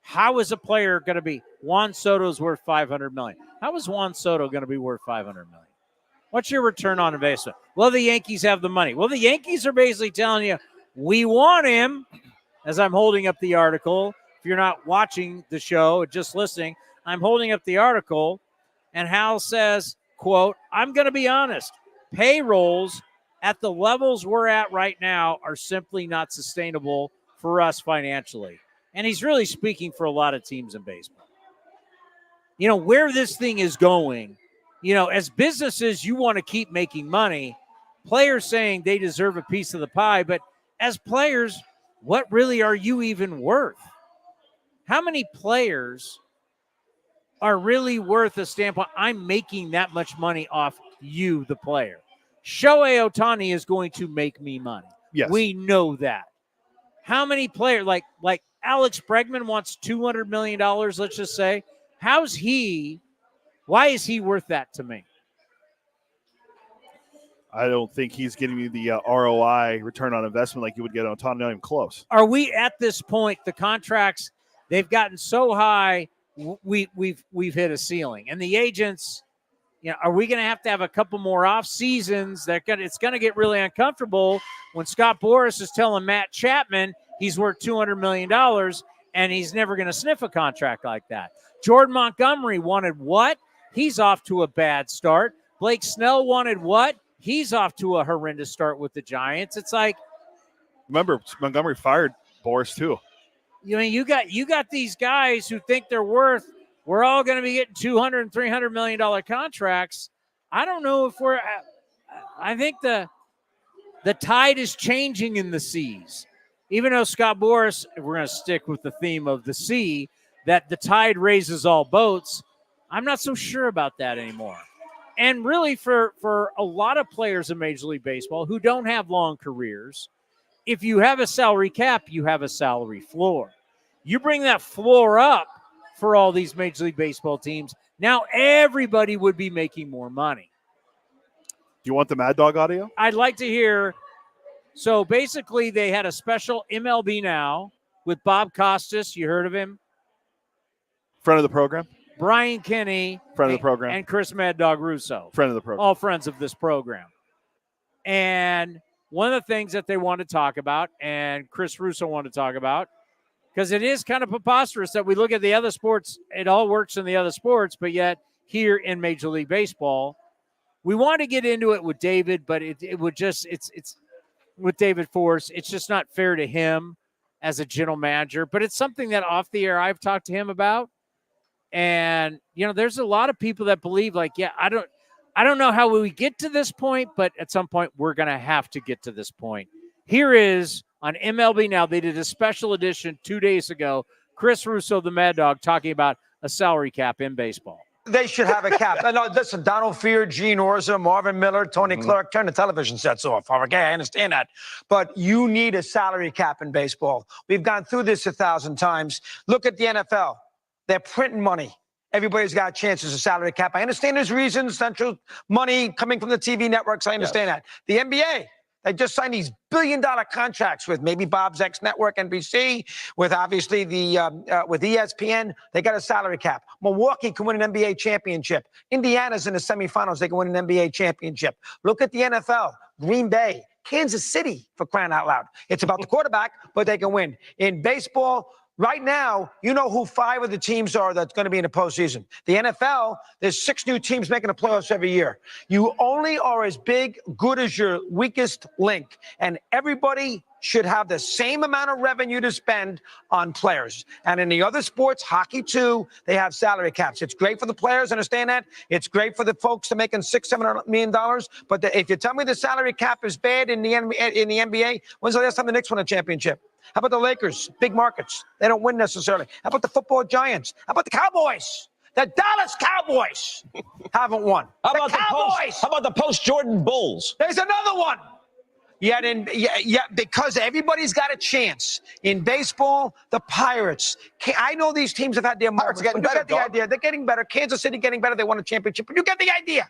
how is a player going to be? Juan Soto's worth $500 million. How is Juan Soto going to be worth $500 million? What's your return on investment? Well, the Yankees have the money. Well, the Yankees are basically telling you, we want him, as I'm holding up the article. If you're not watching the show, just listening, I'm holding up the article, and Hal says, quote, I'm going to be honest, payrolls at the levels we're at right now are simply not sustainable for us financially. And he's really speaking for a lot of teams in baseball. You know, where this thing is going, you know, as businesses, you want to keep making money. Players saying they deserve a piece of the pie, but as players, what really are you even worth? How many players are really worth a standpoint? I'm making that much money off you, the player. Shohei Ohtani is going to make me money. Yes. We know that. How many players, like Alex Bregman wants $200 million, let's just say. Why is he worth that to me? I don't think he's getting you the ROI, return on investment, like you would get on Ohtani. Not even close. Are we at this point, the contracts, they've gotten so high, we've hit a ceiling. And the agents, you know, are we going to have a couple more off seasons? It's going to get really uncomfortable when Scott Boras is telling Matt Chapman he's worth $200 million and he's never going to sniff a contract like that. Jordan Montgomery wanted what? He's off to a bad start. Blake Snell wanted what? He's off to a horrendous start with the Giants. It's like, remember, Montgomery fired Boras too. You mean you got these guys who think they're worth, we're all going to be getting $200 and $300 million contracts. I don't know if I think the tide is changing in the seas. Even though Scott Boras, if we're going to stick with the theme of the sea, that the tide raises all boats, I'm not so sure about that anymore. And really for a lot of players in Major League Baseball who don't have long careers, if you have a salary cap, you have a salary floor. You bring that floor up for all these Major League Baseball teams, now everybody would be making more money. Do you want the Mad Dog audio? I'd like to hear. So basically they had a special MLB Now with Bob Costas. You heard of him? Friend of the program. Brian Kinney. Friend of the program. And Chris Mad Dog Russo. Friend of the program. All friends of this program. And one of the things that they want to talk about, and Chris Russo wanted to talk about, because it is kind of preposterous that we look at the other sports, it all works in the other sports, but yet here in Major League Baseball, we want to get into it with David, but it would just, it's with David Forst, it's just not fair to him as a general manager, but it's something that off the air I've talked to him about. And, you know, there's a lot of people that believe like, yeah, I don't know how we get to this point, but at some point we're going to have to get to this point. Here is on MLB Now. They did a special edition 2 days ago. Chris Russo, the Mad Dog, talking about a salary cap in baseball. They should have a cap. No, listen, Donald Fear, Gene Orza, Marvin Miller, Tony Clark, turn the television sets off. Okay, I understand that. But you need a salary cap in baseball. We've gone through this 1,000 times. Look at the NFL. They're printing money. Everybody's got a chance as a salary cap. I understand there's reasons, central money coming from the TV networks. I understand that. The NBA, they just signed these billion-dollar contracts with maybe Bob's X Network, NBC, with obviously with ESPN. They got a salary cap. Milwaukee can win an NBA championship. Indiana's in the semifinals. They can win an NBA championship. Look at the NFL. Green Bay, Kansas City, for crying out loud. It's about the quarterback, but they can win. In baseball, right now, you know who 5 of the teams are that's going to be in the postseason. The NFL, there's 6 new teams making the playoffs every year. You only are as good as your weakest link, and everybody should have the same amount of revenue to spend on players. And in the other sports, hockey too, they have salary caps. It's great for the players, understand that? It's great for the folks that are making $600-700 million. But if you tell me the salary cap is bad in the NBA, when's the last time the Knicks won a championship? How about the Lakers? Big markets. They don't win necessarily. How about the football giants? How about the Cowboys? The Dallas Cowboys haven't won. How about the Cowboys? How about the post-Jordan Bulls? There's another one. Because everybody's got a chance. In baseball, the Pirates. I know these teams have had their moments, but you get the idea. They're getting better. Kansas City getting better. They won a championship, but you get the idea.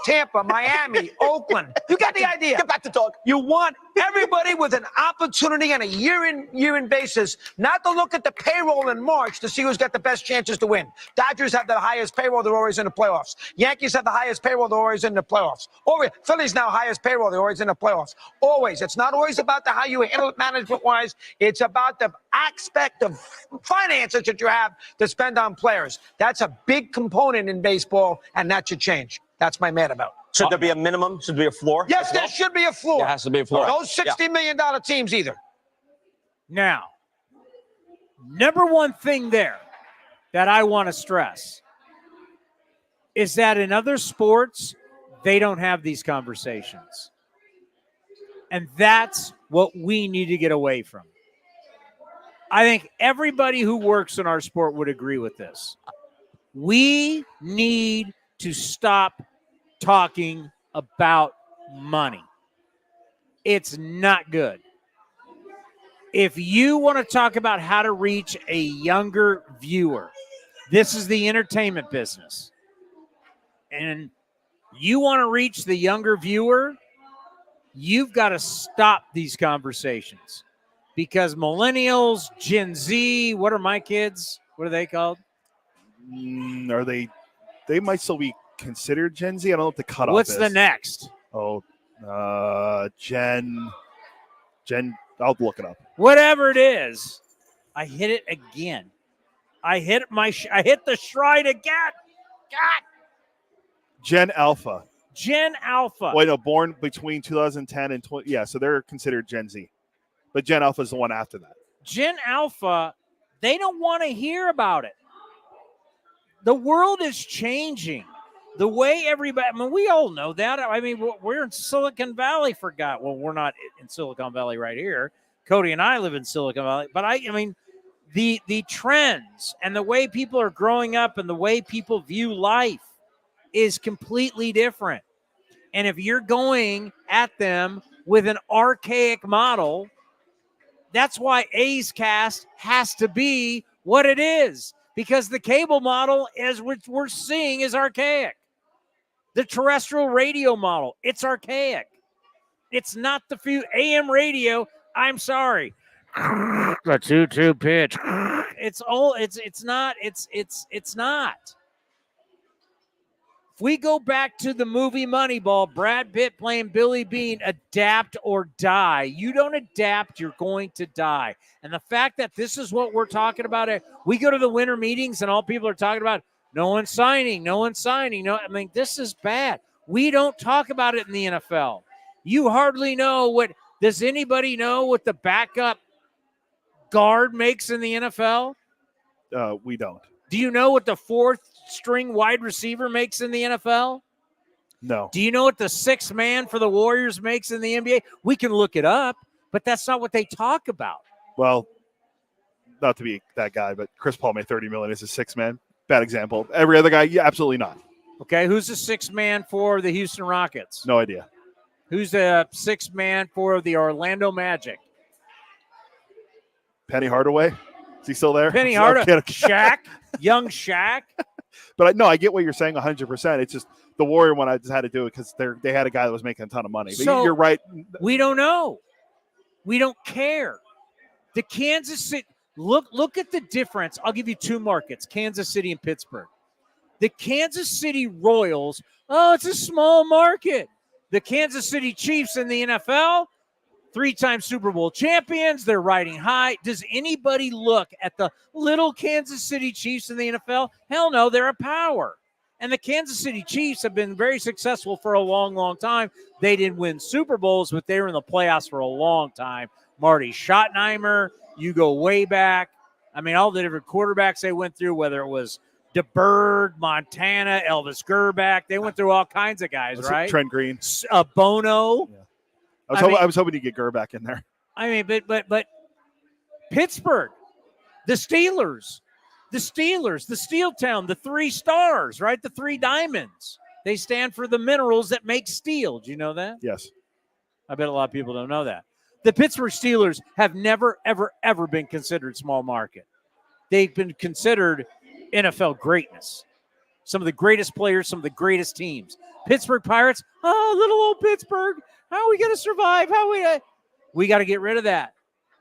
Tampa, Miami, Oakland. You got the idea. Get back to talk. You want everybody with an opportunity on a year-in basis, not to look at the payroll in March to see who's got the best chances to win. Dodgers have the highest payroll, they're always in the playoffs. Yankees have the highest payroll, they're always in the playoffs. Phillies now highest payroll, they're always in the playoffs. Always. It's not always about how you handle it management-wise. It's about the aspect of finances that you have to spend on players. That's a big component in baseball, and that should change. That's my mad about. Should there be a minimum? Should there be a floor? Yes, there should be a floor. There has to be a floor. Those $60 million teams either. Now, number one thing there that I want to stress is that in other sports, they don't have these conversations. And that's what we need to get away from. I think everybody who works in our sport would agree with this. We need to stop talking about money. It's not good. If you want to talk about how to reach a younger viewer, this is the entertainment business. And you want to reach the younger viewer, you've got to stop these conversations. Because millennials, Gen Z, what are my kids? What are they called? Are they might still be considered Gen Z? I don't know what the cutoff is. What's the next? Oh, Gen. I'll look it up. Whatever it is, I hit it again. I hit the shrine again. God. Gen Alpha. Gen Alpha. Wait, no, born between 2010 and 20. Yeah, so they're considered Gen Z. But Gen Alpha is the one after that. Gen Alpha, they don't want to hear about it. The world is changing. The way everybody, I mean, we all know that. I mean, we're in Silicon Valley, well, we're not in Silicon Valley right here. Cody and I live in Silicon Valley. But I mean, the trends and the way people are growing up and the way people view life is completely different. And if you're going at them with an archaic model, that's why A's Cast has to be what it is. Because the cable model, as we're seeing, is archaic. The terrestrial radio model, it's archaic. It's not the few AM radio. I'm sorry. The 2-2 pitch. It's not. If we go back to the movie Moneyball, Brad Pitt playing Billy Bean, adapt or die. You don't adapt, you're going to die. And the fact that this is what we're talking about, we go to the winter meetings and all people are talking about, no one's signing. No, I mean, this is bad. We don't talk about it in the NFL. You hardly know does anybody know what the backup guard makes in the NFL? We don't. Do you know what the fourth string wide receiver makes in the NFL? No. Do you know what the sixth man for the Warriors makes in the NBA? We can look it up, but that's not what they talk about. Well, not to be that guy, but Chris Paul made $30 million as a sixth man. bad example. Every other guy, yeah, absolutely not. Okay, who's the sixth man for the Houston Rockets? No idea. Who's the sixth man for the Orlando Magic? Penny Hardaway. Is he still there? Penny I'm Hardaway. kidding. Shaq. Young Shaq. But I get what you're saying 100%. It's just the Warrior one, I just had to do it because they had a guy that was making a ton of money. But So, you're right. We don't know. We don't care. The Kansas City, look at the difference. I'll give you two markets, Kansas City and Pittsburgh. The Kansas City Royals, it's a small market. The Kansas City Chiefs in the NFL, 3-time Super Bowl champions. They're riding high. Does anybody look at the little Kansas City Chiefs in the NFL? Hell no, they're a power. And the Kansas City Chiefs have been very successful for a long, long time. They didn't win Super Bowls, but they were in the playoffs for a long time. Marty Schottenheimer, you go way back. I mean, all the different quarterbacks they went through, whether it was DeBerg, Montana, Elvis Gerback. They went through all kinds of guys, right? Trent Green. Bono. Yeah. I was hoping to get Gerback in there. I mean, but Pittsburgh, the Steelers, the Steel Town, the 3 stars, right? The 3 diamonds. They stand for the minerals that make steel. Do you know that? Yes. I bet a lot of people don't know that. The Pittsburgh Steelers have never, ever, ever been considered small market. They've been considered NFL greatness. Some of the greatest players, some of the greatest teams. Pittsburgh Pirates, little old Pittsburgh. How are we going to survive? We got to get rid of that.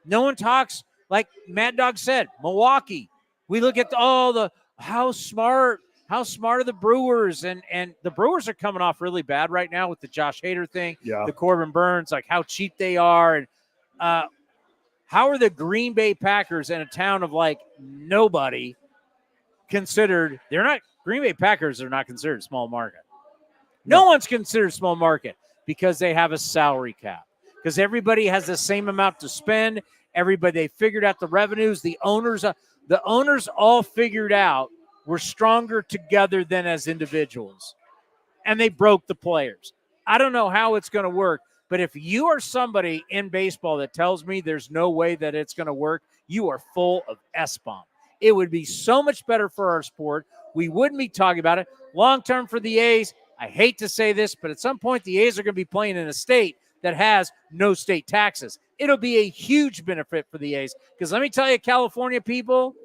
No one talks, like Mad Dog said, Milwaukee. We look at how smart are the Brewers, and the Brewers are coming off really bad right now with the Josh Hader thing, the Corbin Burns, like how cheap they are, and how are the Green Bay Packers in a town of like nobody considered? Green Bay Packers are not considered small market. No one's considered small market because they have a salary cap, because everybody has the same amount to spend. They figured out the revenues. The owners all figured out we're stronger together than as individuals, and they broke the players. I don't know how it's going to work, but if you are somebody in baseball that tells me there's no way that it's going to work, you are full of S-bomb. It would be so much better for our sport. We wouldn't be talking about it. Long-term for the A's, I hate to say this, but at some point the A's are going to be playing in a state that has no state taxes. It'll be a huge benefit for the A's, because let me tell you, California people,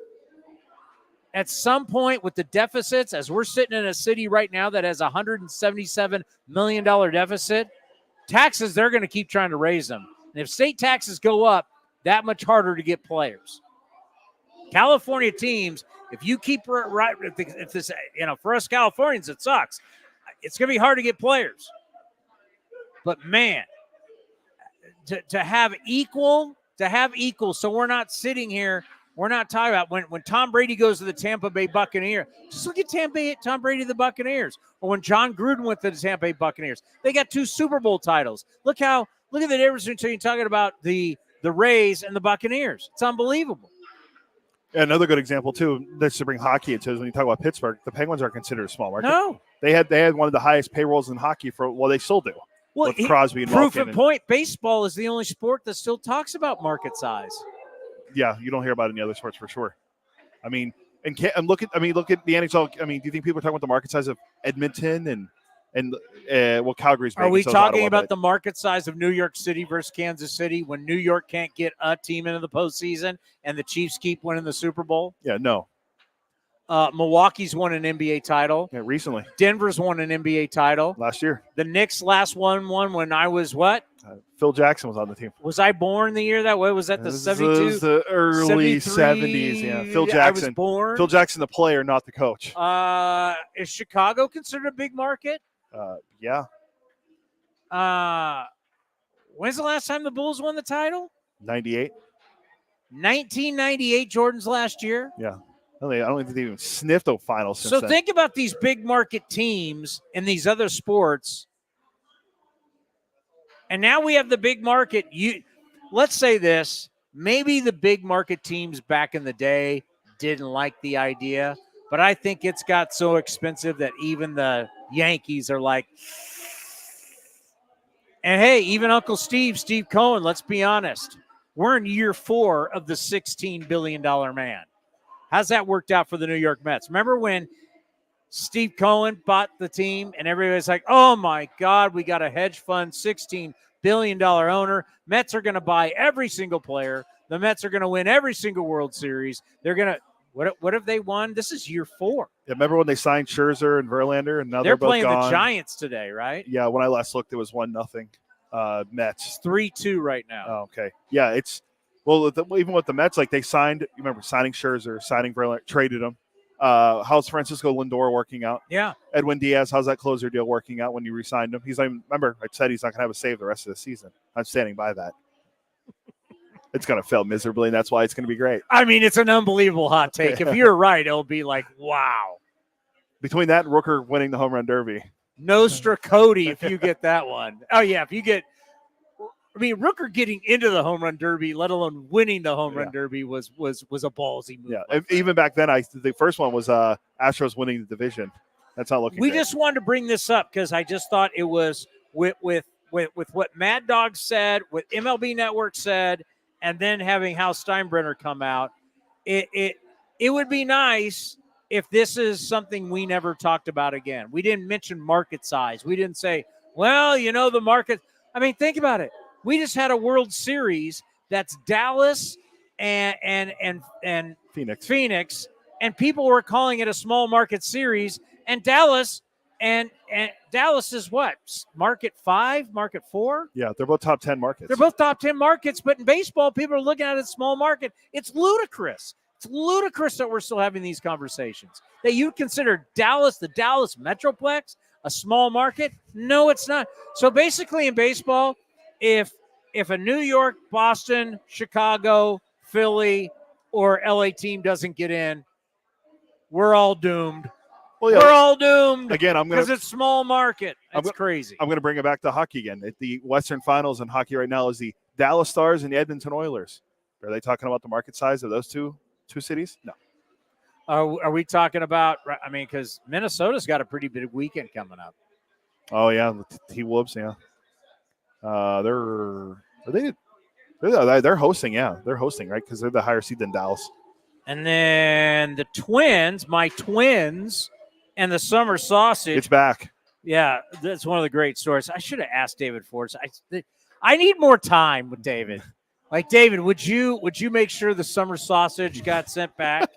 at some point with the deficits, as we're sitting in a city right now that has a $177 million deficit, taxes, they're going to keep trying to raise them. And if state taxes go up, that much harder to get players. California teams, if you keep right, if this, for us Californians, it sucks. It's going to be hard to get players. But man, to have equal, so we're not sitting here. We're not talking about when Tom Brady goes to the Tampa Bay Buccaneers. Just look at Tom Brady to the Buccaneers. Or when John Gruden went to the Tampa Bay Buccaneers. They got 2 Super Bowl titles. Look at the difference between you're talking about the Rays and the Buccaneers. It's unbelievable. Another good example, too, that's to bring hockey into, is when you talk about Pittsburgh, the Penguins aren't considered a small market. No. They had one of the highest payrolls in hockey they still do. Well, with Crosby and proof Malkin of point, baseball is the only sport that still talks about market size. Yeah, you don't hear about it in the other sports for sure. I mean, look at the NHL. I mean, do you think people are talking about the market size of Edmonton and Calgary's? Are we talking about the market size of New York City versus Kansas City when New York can't get a team into the postseason and the Chiefs keep winning the Super Bowl? Yeah, no. Milwaukee's won an NBA title. Yeah, recently. Denver's won an NBA title. Last year. The Knicks last won when I was what? Phil Jackson was on the team. Was I born the year that way? Was that the 72? Was the early 70s, yeah. Phil Jackson. I was born. Phil Jackson, the player, not the coach. Is Chicago considered a big market? Yeah. When's the last time the Bulls won the title? 98. 1998, Jordan's last year. Yeah. I don't think they even sniffed a final since then. Think about these big market teams in these other sports. And now we have the big market. Let's say this. Maybe the big market teams back in the day didn't like the idea, but I think it's got so expensive that even the Yankees are like, and hey, even Uncle Steve Cohen, let's be honest. We're in year 4 of the $16 billion man. How's that worked out for the New York Mets? Remember when Steve Cohen bought the team and everybody's like, oh, my God, we got a hedge fund, $16 billion owner. Mets are going to buy every single player. The Mets are going to win every single World Series. They're going to – what have they won? This is year 4. Yeah, remember when they signed Scherzer and Verlander, and now They're both playing gone? the Giants today, right? Yeah, when I last looked, it was 1-0 Mets. 3-2 right now. Oh, okay. Yeah, it's – well, even with the Mets, like they signed – you remember signing Scherzer, signing Verlander, traded him. How's Francisco Lindor working out? Yeah. Edwin Diaz, how's that closer deal working out when you re-signed him? He's like, remember, I said he's not going to have a save the rest of the season. I'm standing by that. It's going to fail miserably, and that's why it's going to be great. I mean, it's an unbelievable hot take. If you're right, it'll be like, wow. Between that and Rooker winning the home run derby. Nostra Cody, if you get that one. Oh, yeah, if you get – I mean, Rooker getting into the home run derby, let alone winning the home run derby, was a ballsy move. Yeah, even back then, the first one was Astros winning the division. That's not looking. We great. just wanted to bring this up because I just thought it was with what Mad Dog said, what MLB Network said, and then having Hal Steinbrenner come out. It would be nice if this is something we never talked about again. We didn't mention market size. We didn't say, well, the market. I mean, think about it. We just had a World Series that's Dallas and Phoenix, and people were calling it a small market series. And Dallas and Dallas is what? Market 5, market 4? Yeah, they're both top 10 markets. They're both top 10 markets, but in baseball, people are looking at it as small market. It's ludicrous. It's ludicrous that we're still having these conversations. That you consider Dallas, the Dallas Metroplex, a small market? No, it's not. So basically in baseball, if a New York, Boston, Chicago, Philly, or LA team doesn't get in, we're all doomed. Well, yeah, we're all doomed. Again, because it's small market. It's crazy. I'm going to bring it back to hockey again. The Western Finals in hockey right now is the Dallas Stars and the Edmonton Oilers. Are they talking about the market size of those two cities? No. Are we talking about? I mean, because Minnesota's got a pretty big weekend coming up. Oh yeah, the T-Wolves. Yeah. They're hosting, they're hosting, right? Because they're the higher seed than Dallas. And then the Twins, my Twins, and the Summer Sausage. It's back. Yeah, that's one of the great stories. I should have asked David Forst. I need more time with David. Like, David, would you make sure the Summer Sausage got sent back?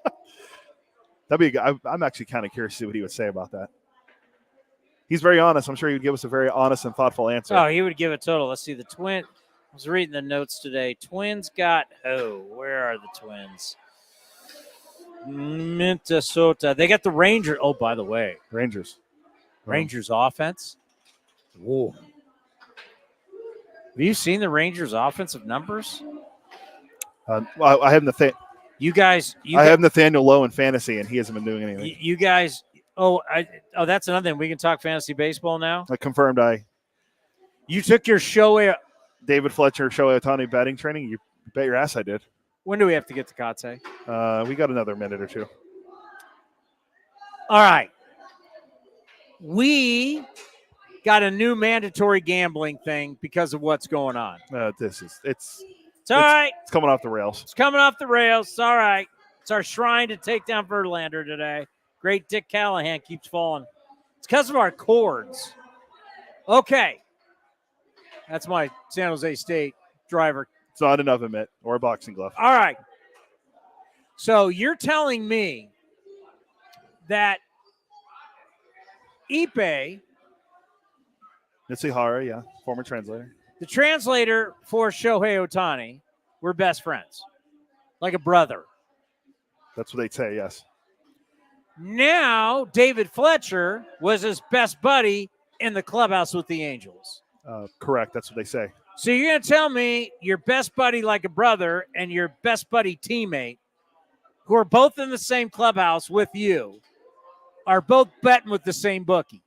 That'd be. I'm actually kind of curious to see what he would say about that. He's very honest. I'm sure he would give us a very honest and thoughtful answer. Oh, he would give a total. Let's see. The Twin. I was reading the notes today. Twins got where are the Twins? Minnesota. They got the Rangers. Oh, by the way. Rangers offense. Whoa. Have you seen the Rangers offensive numbers? I have Nathaniel. I have Nathaniel Lowe in fantasy, and he hasn't been doing anything. You guys. That's another thing. We can talk fantasy baseball now. I confirmed. You took your David Fletcher Shohei Ohtani batting training. You bet your ass I did. When do we have to get to Kotsay? We got another minute or two. All right. We got a new mandatory gambling thing because of what's going on. It's all right. It's coming off the rails. It's coming off the rails. It's all right. It's our shrine to take down Verlander today. Great Dick Callahan keeps falling. It's because of our cords. Okay. That's my San Jose State driver. It's not an oven mitt or a boxing glove. All right. So you're telling me that Ipe, Nitsihara, yeah, former translator. the translator for Shohei Ohtani, were best friends, like a brother. That's what they say, yes. Now, David Fletcher was his best buddy in the clubhouse with the Angels. Correct. That's what they say. So you're going to tell me your best buddy like a brother and your best buddy teammate, who are both in the same clubhouse with you, are both betting with the same bookie,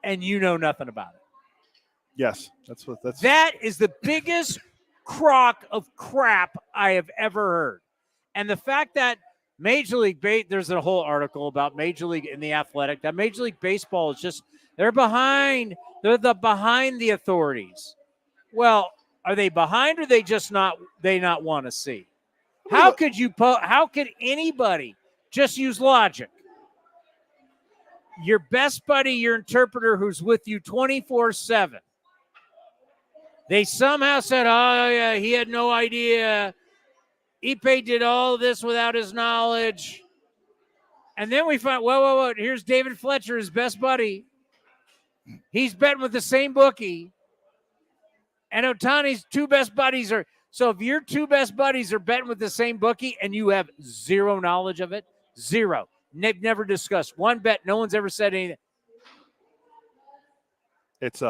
and you know nothing about it. Yes, That is the biggest crock of crap I have ever heard. And the fact that Major League there's a whole article about Major League in the Athletic, that Major League Baseball is just, they're behind. They're behind the authorities. Well, are they behind or they just not want to see? How could anybody just use logic? Your best buddy, your interpreter who's with you 24/7. They somehow said, oh, yeah, he had no idea. Ipe did all of this without his knowledge. And then we find, whoa, here's David Fletcher, his best buddy. He's betting with the same bookie. And Ohtani's two best buddies are – so if your two best buddies are betting with the same bookie and you have zero knowledge of it, zero. They've never discussed one bet. No one's ever said anything. It's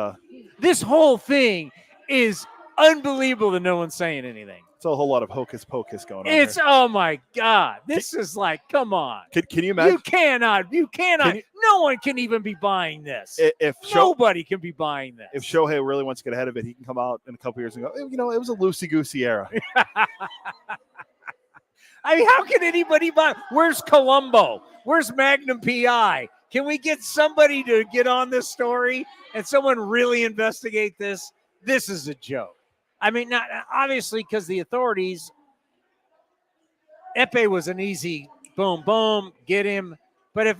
This whole thing is unbelievable that no one's saying anything. It's a whole lot of hocus pocus going on. Oh my God. This is like, come on. Can you imagine? You cannot. No one can even be buying this. Nobody can be buying this. If Shohei really wants to get ahead of it, he can come out in a couple years and go, it was a loosey-goosey era. I mean, how can anybody buy? Where's Columbo? Where's Magnum PI? Can we get somebody to get on this story and someone really investigate this? This is a joke. I mean, not obviously because the authorities, Epe was an easy boom, boom, get him. But if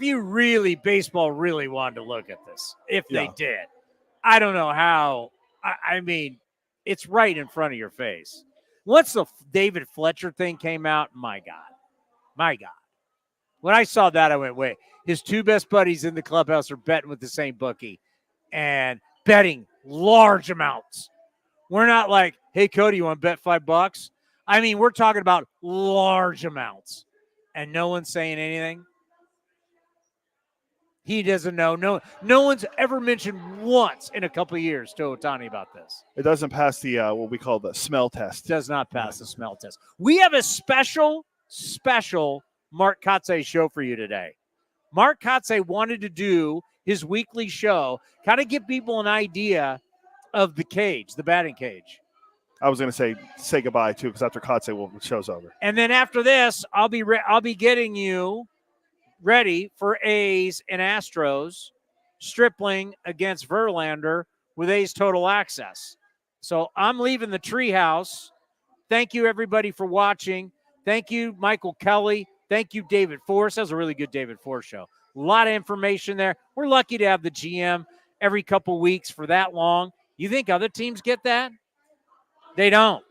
baseball really wanted to look at this, if they did, I don't know how. I mean, it's right in front of your face. Once the David Fletcher thing came out, my God. When I saw that, I went, wait, his two best buddies in the clubhouse are betting with the same bookie and betting large amounts. We're not like, hey, Cody, you want to bet $5? I mean, we're talking about large amounts and no one's saying anything. He doesn't know. No one's ever mentioned once in a couple of years to Ohtani about this. It doesn't pass the what we call the smell test. Does not pass the smell test. We have a special Mark Kotsay show for you today. Mark Kotsay wanted to do his weekly show, kind of give people an idea of the cage, the batting cage. I was going to say goodbye too, because after Kotsay, the show's over. And then after this, I'll be getting you ready for A's and Astros, Stripling against Verlander with A's Total Access. So I'm leaving the Treehouse. Thank you, everybody, for watching. Thank you, Michael Kelly. Thank you, David Forst. That was a really good David Forst show. A lot of information there. We're lucky to have the GM every couple weeks for that long. You think other teams get that? They don't.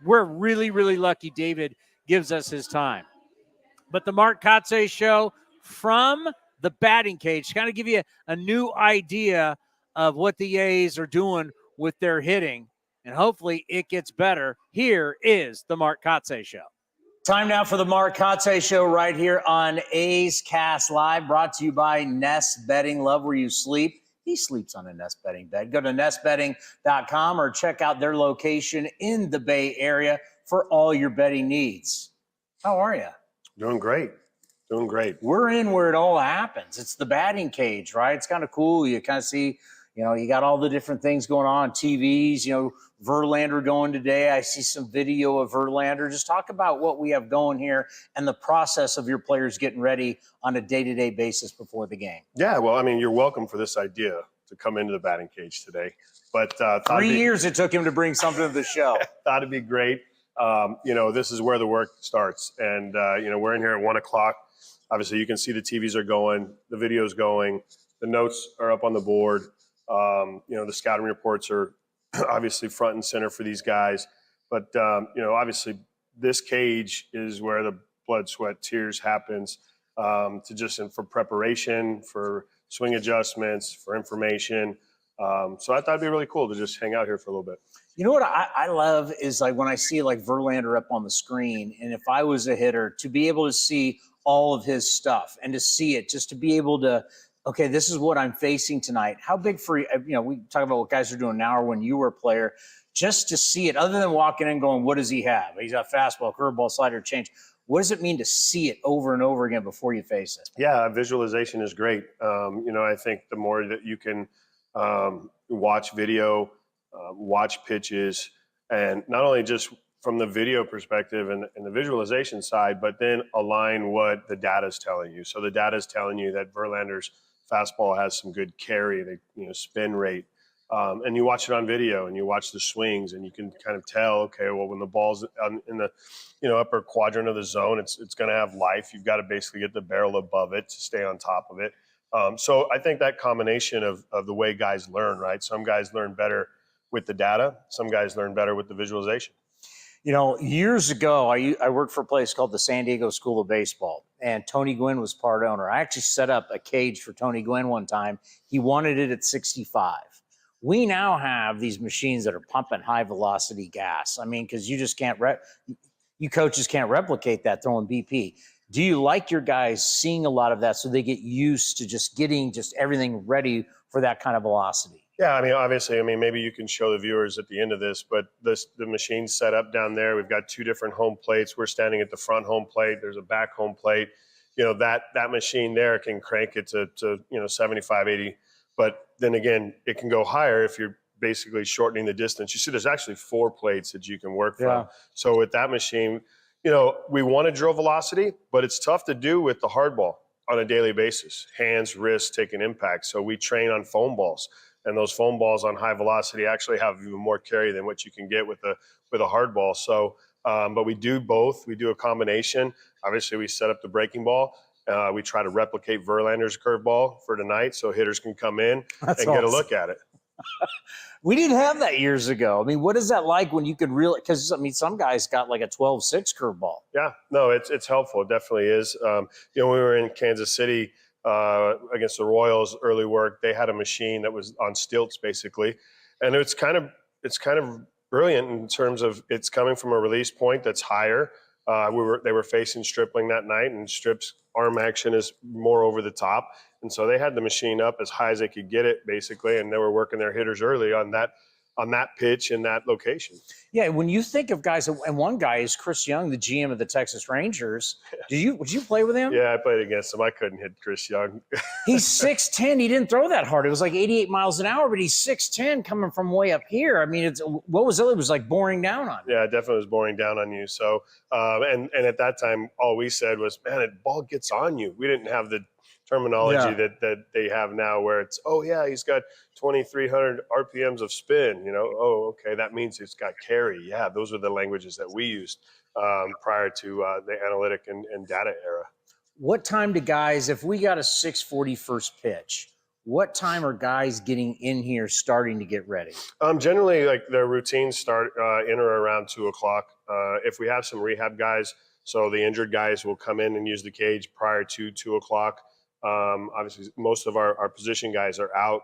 We're really, really lucky David gives us his time. But the Mark Kotsay show from the batting cage, kind of give you a new idea of what the A's are doing with their hitting, and hopefully it gets better. Here is the Mark Kotsay show. Time now for the Mark Kotsay show right here on A's Cast Live, brought to you by Nest Bedding. Love where you sleep. He sleeps on a Nest Bedding bed. Go to nestbedding.com or check out their location in the Bay Area for all your bedding needs. How are you? Doing great. We're in where it all happens. It's the batting cage, right? It's kind of cool. You kind of see, you got all the different things going on TVs, Verlander going today. I see some video of Verlander. Just talk about what we have going here and the process of your players getting ready on a day-to-day basis before the game. Yeah, well, I mean, you're welcome for this idea to come into the batting cage today. But 3 years it took him to bring something to the show. Thought it'd be great. This is where the work starts. And, we're in here at 1 o'clock. Obviously, you can see the TVs are going, the video's going, the notes are up on the board. The scouting reports are obviously front and center for these guys. But, obviously, this cage is where the blood, sweat, tears happens for preparation, for swing adjustments, for information. So I thought it'd be really cool to just hang out here for a little bit. You know what I love is like when I see like Verlander up on the screen, and if I was a hitter, to be able to see all of his stuff and to see it, just to be able to, okay, this is what I'm facing tonight. How big for you? We talk about what guys are doing now or when you were a player, just to see it, other than walking in going, what does he have? He's got fastball, curveball, slider, change. What does it mean to see it over and over again before you face it? Yeah, visualization is great. I think the more that you can watch video, watch pitches, and not only just from the video perspective and the visualization side, but then align what the data is telling you. So the data is telling you that Verlander's fastball has some good carry, spin rate. And you watch it on video and you watch the swings and you can kind of tell, okay, well, when the ball's in the, upper quadrant of the zone, it's going to have life. You've got to basically get the barrel above it to stay on top of it. So I think that combination of the way guys learn, right? Some guys learn better with the data. Some guys learn better with the visualization. Years ago, I worked for a place called the San Diego School of Baseball, and Tony Gwynn was part owner. I actually set up a cage for Tony Gwynn one time. He wanted it at 65. We now have these machines that are pumping high velocity gas. I mean, because you just can't, you coaches can't replicate that throwing BP. Do you like your guys seeing a lot of that so they get used to just getting everything ready for that kind of velocity? Yeah, I mean, obviously, maybe you can show the viewers at the end of this, but the machine's set up down there. We've got 2 different home plates. We're standing at the front home plate. There's a back home plate. That machine there can crank it to 75, 80. But then again, it can go higher if you're basically shortening the distance. You see, there's actually 4 plates that you can work from. So with that machine, we want to drill velocity, but it's tough to do with the hard ball on a daily basis. Hands, wrists take an impact. So we train on foam balls. And those foam balls on high velocity actually have even more carry than what you can get with a hard ball. So, but we do both. We do a combination. Obviously, we set up the breaking ball. We try to replicate Verlander's curveball for tonight so hitters can come in and get a look at it. We didn't have that years ago. I mean, what is that like when you could really – because, some guys got like a 12-6 curveball. Yeah, no, it's helpful. It definitely is. When we were in Kansas City – against the Royals early work, they had a machine that was on stilts basically, and it's kind of brilliant in terms of it's coming from a release point that's higher. They were facing Stripling that night, and Strip's arm action is more over the top, and so they had the machine up as high as they could get it basically, and they were working their hitters early on that pitch in that location. Yeah, when you think of guys, and one guy is Chris Young, the GM of the Texas Rangers. Would you play with him? Yeah, I played against him. I couldn't hit Chris Young. He's 6'10". He didn't throw that hard. It was like 88 miles an hour, but he's 6'10", coming from way up here. I mean, what was it? It was like boring down on you. Yeah, it definitely was boring down on you. So, and at that time, all we said was, man, the ball gets on you. We didn't have the terminology that they have now where it's, oh yeah, he's got 2,300 RPMs of spin, oh, okay, that means it's got carry. Yeah, those are the languages that we used prior to the analytic and data era. What time do guys, if we got a 6:40 first pitch, what time are guys getting in here starting to get ready? Generally, like their routines start in or around 2 o'clock. If we have some rehab guys, so the injured guys will come in and use the cage prior to 2 o'clock. Obviously, most of our position guys are out.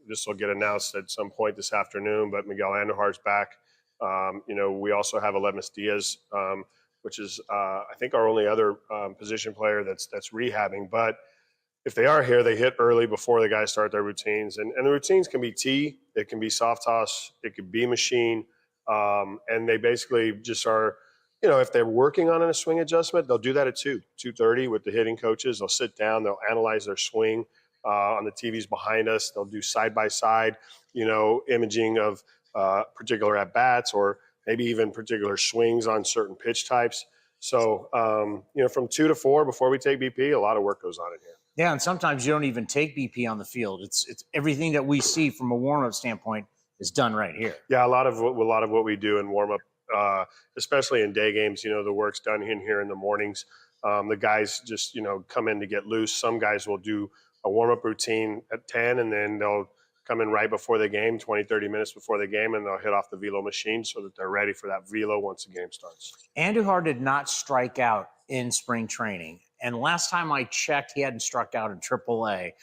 This will get announced at some point this afternoon, but Miguel Andujar's back. We also have Alemis Diaz, which is, I think, our only other position player that's rehabbing. But if they are here, they hit early before the guys start their routines. And the routines can be tee, it can be soft toss, it could be machine. And they basically just are, if they're working on a swing adjustment, they'll do that at 2:30 with the hitting coaches. They'll sit down, they'll analyze their swing on the TVs behind us. They'll do side-by-side, imaging of particular at-bats or maybe even particular swings on certain pitch types. So, from 2 to 4 before we take BP, a lot of work goes on in here. Yeah, and sometimes you don't even take BP on the field. It's everything that we see from a warm-up standpoint is done right here. Yeah, a lot of what we do in warm-up, especially in day games, the work's done in here in the mornings. The guys just, come in to get loose. Some guys will do a warm-up routine at 10, and then they'll come in right before the game, 20, 30 minutes before the game, and they'll hit off the velo machine so that they're ready for that velo once the game starts. Andujar did not strike out in spring training. And last time I checked, he hadn't struck out in AAA.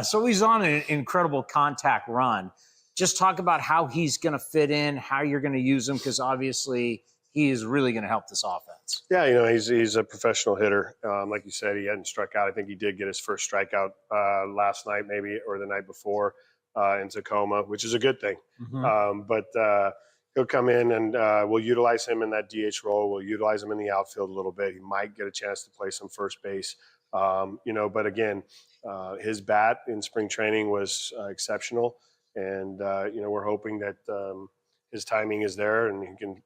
So he's on an incredible contact run. Just talk about how he's going to fit in, how you're going to use him, because obviously he is really going to help this offense. Yeah, he's a professional hitter. Like you said, he hadn't struck out. I think he did get his first strikeout last night maybe, or the night before in Tacoma, which is a good thing. Mm-hmm. But he'll come in and we'll utilize him in that DH role. We'll utilize him in the outfield a little bit. He might get a chance to play some first base. But again, his bat in spring training was exceptional. And, we're hoping that his timing is there and he can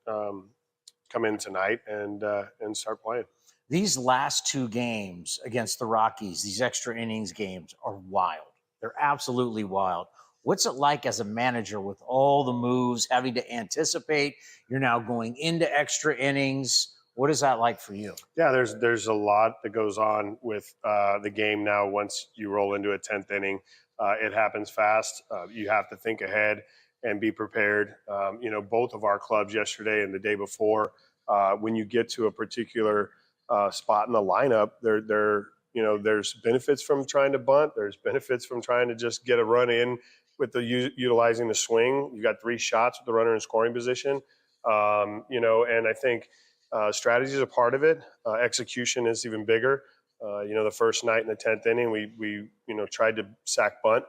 come in tonight and start playing. These last 2 games against the Rockies, these extra innings games are wild. They're absolutely wild. What's it like as a manager with all the moves, having to anticipate? You're now going into extra innings. What is that like for you? Yeah, there's a lot that goes on with the game now. Once you roll into a 10th inning, it happens fast. You have to think ahead and be prepared. Both of our clubs yesterday and the day before, when you get to a particular spot in the lineup, there's benefits from trying to bunt. There's benefits from trying to just get a run in with utilizing the swing. You got 3 shots with the runner in scoring position. And I think strategy is a part of it. Execution is even bigger. The first night in the 10th inning, we tried to sack bunt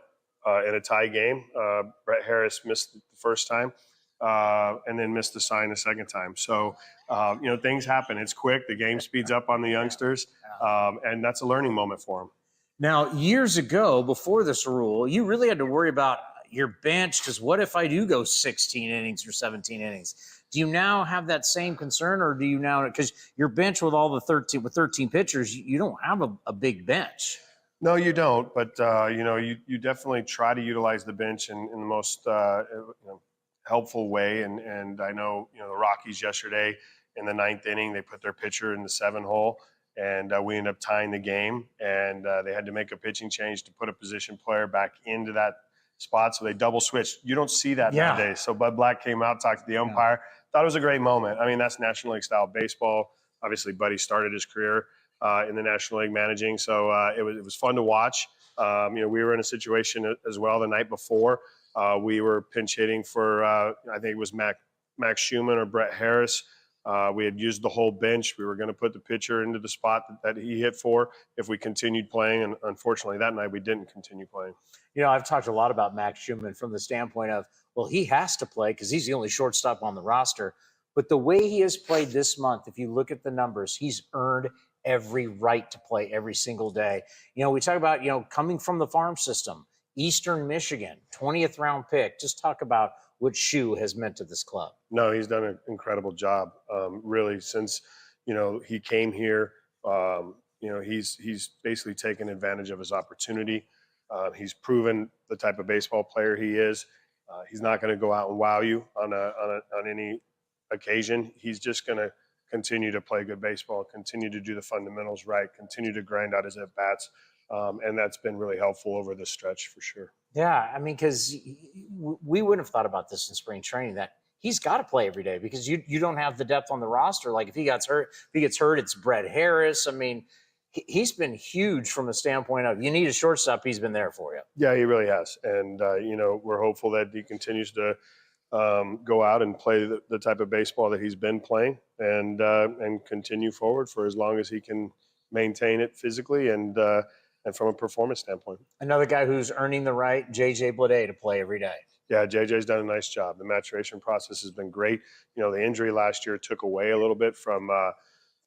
in a tie game. Brett Harris missed the first time and then missed the sign the second time. So, things happen. It's quick. The game speeds up on the youngsters, and that's a learning moment for them. Now, years ago, before this rule, you really had to worry about your bench because what if I do go 16 innings or 17 innings? Do you now have that same concern, or do you now, because your bench with all the 13 pitchers, you don't have a big bench? No, you don't. But you definitely try to utilize the bench in the most helpful way. And I know the Rockies yesterday in the 9th inning, they put their pitcher in the 7-hole. And we ended up tying the game, and they had to make a pitching change to put a position player back into that spot. So they double switched. You don't see that nowadays. So Bud Black came out, talked to the umpire. Thought it was a great moment. I mean, that's National League style baseball. Obviously, Buddy started his career in the National League managing, so it was fun to watch. We were in a situation as well the night before. We were pinch hitting for I think it was Max Schumann or Brett Harris. We had used the whole bench. We were going to put the pitcher into the spot that he hit for if we continued playing. And unfortunately, that night we didn't continue playing. I've talked a lot about Max Schumann from the standpoint of, well, he has to play because he's the only shortstop on the roster. But the way he has played this month, if you look at the numbers, he's earned every right to play every single day. We talk about, coming from the farm system, Eastern Michigan, 20th round pick. Just talk about what Shu has meant to this club. No, he's done an incredible job, really, since, he came here. He's basically taken advantage of his opportunity. He's proven the type of baseball player he is. He's not going to go out and wow you on any occasion. He's just going to continue to play good baseball, continue to do the fundamentals right, continue to grind out his at-bats. And that's been really helpful over this stretch for sure. Yeah, I mean, because we wouldn't have thought about this in spring training, that he's got to play every day because you don't have the depth on the roster. Like if he gets hurt, it's Brett Harris. I mean, he's been huge from a standpoint of you need a shortstop. He's been there for you. Yeah, he really has. And, we're hopeful that he continues to go out and play the type of baseball that he's been playing and continue forward for as long as he can maintain it physically and from a performance standpoint. Another guy who's earning the right, J.J. Bleday, to play every day. Yeah, JJ's done a nice job. The maturation process has been great. The injury last year took away a little bit from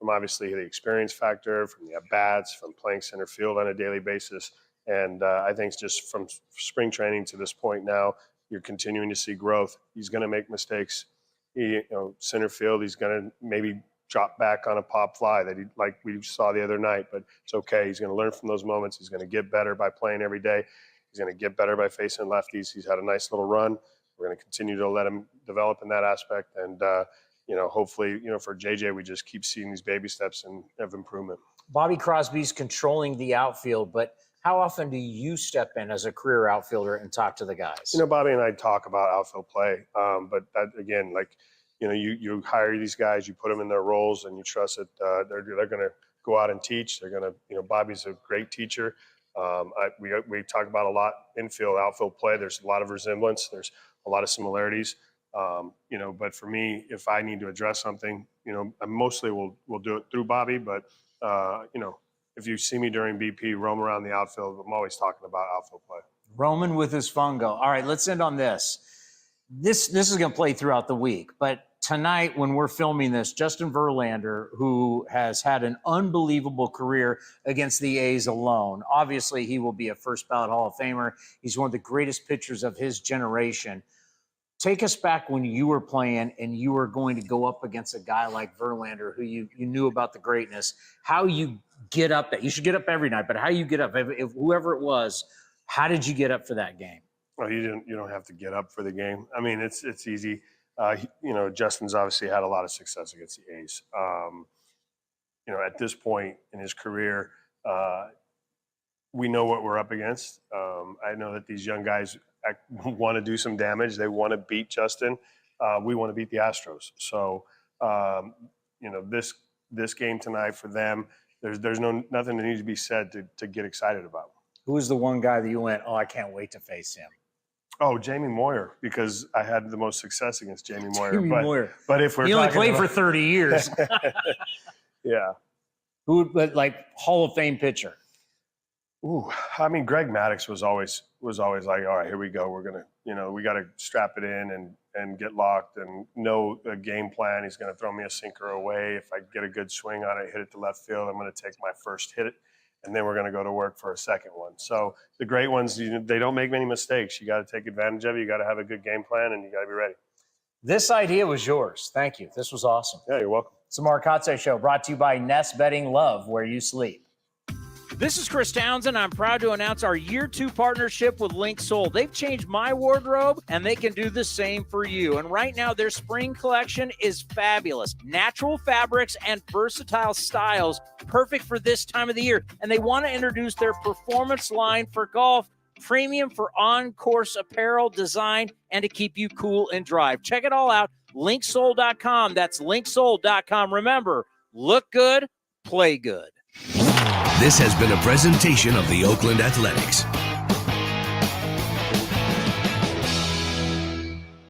obviously the experience factor, from the at-bats, from playing center field on a daily basis. And I think it's just from spring training to this point now, you're continuing to see growth. He's going to make mistakes. Center field, he's going to maybe drop back on a pop fly that like we saw the other night, but it's okay. He's going to learn from those moments. He's going to get better by playing every day. He's going to get better by facing lefties. He's had a nice little run. We're going to continue to let him develop in that aspect. And, hopefully, for JJ, we just keep seeing these baby steps of improvement. Bobby Crosby's controlling the outfield, but how often do you step in as a career outfielder and talk to the guys? Bobby and I talk about outfield play, but that, again, you hire these guys, you put them in their roles, and you trust that they're going to go out and teach. They're going to, Bobby's a great teacher. We talk about a lot infield, outfield play. There's a lot of resemblance. There's a lot of similarities. But for me, if I need to address something, I mostly will do it through Bobby. But if you see me during BP roam around the outfield, I'm always talking about outfield play. Roman with his fungo. All right, let's end on this. This is going to play throughout the week, but tonight when we're filming this, Justin Verlander, who has had an unbelievable career against the A's alone, obviously he will be a first ballot Hall of Famer. He's one of the greatest pitchers of his generation. Take us back when you were playing and you were going to go up against a guy like Verlander, who you knew about the greatness, how you get up. You should get up every night, but how you get up, if whoever it was, how did you get up for that game? Well, you don't have to get up for the game. I mean, it's easy. Justin's obviously had a lot of success against the A's. At this point in his career, we know what we're up against. I know that these young guys want to do some damage. They want to beat Justin. We want to beat the Astros. So, this game tonight for them, there's nothing that needs to be said to get excited about. Who was the one guy that you went, oh, I can't wait to face him? Oh, Jamie Moyer, because I had the most success against Jamie Moyer. Moyer. But if we're he only talking played for 30 years. Yeah. But like Hall of Fame pitcher? Ooh, I mean, Greg Maddux was always like, all right, here we go. We're gonna, we got to strap it in and get locked and know a game plan. He's going to throw me a sinker away. If I get a good swing on it, hit it to left field, I'm going to take my first hit, and then we're going to go to work for a second one. So the great ones, they don't make many mistakes. You got to take advantage of it. You got to have a good game plan, and you got to be ready. This idea was yours. Thank you. This was awesome. Yeah, you're welcome. It's the Mark Kotsay Show, brought to you by Nest Bedding. Love where you sleep. This is Chris Townsend. I'm proud to announce our year 2 partnership with Link Soul. They've changed my wardrobe, and they can do the same for you. And right now, their spring collection is fabulous. Natural fabrics and versatile styles, perfect for this time of the year. And they want to introduce their performance line for golf, premium for on-course apparel design, and to keep you cool and dry. Check it all out, linksoul.com. That's linksoul.com. Remember, look good, play good. This has been a presentation of the Oakland Athletics.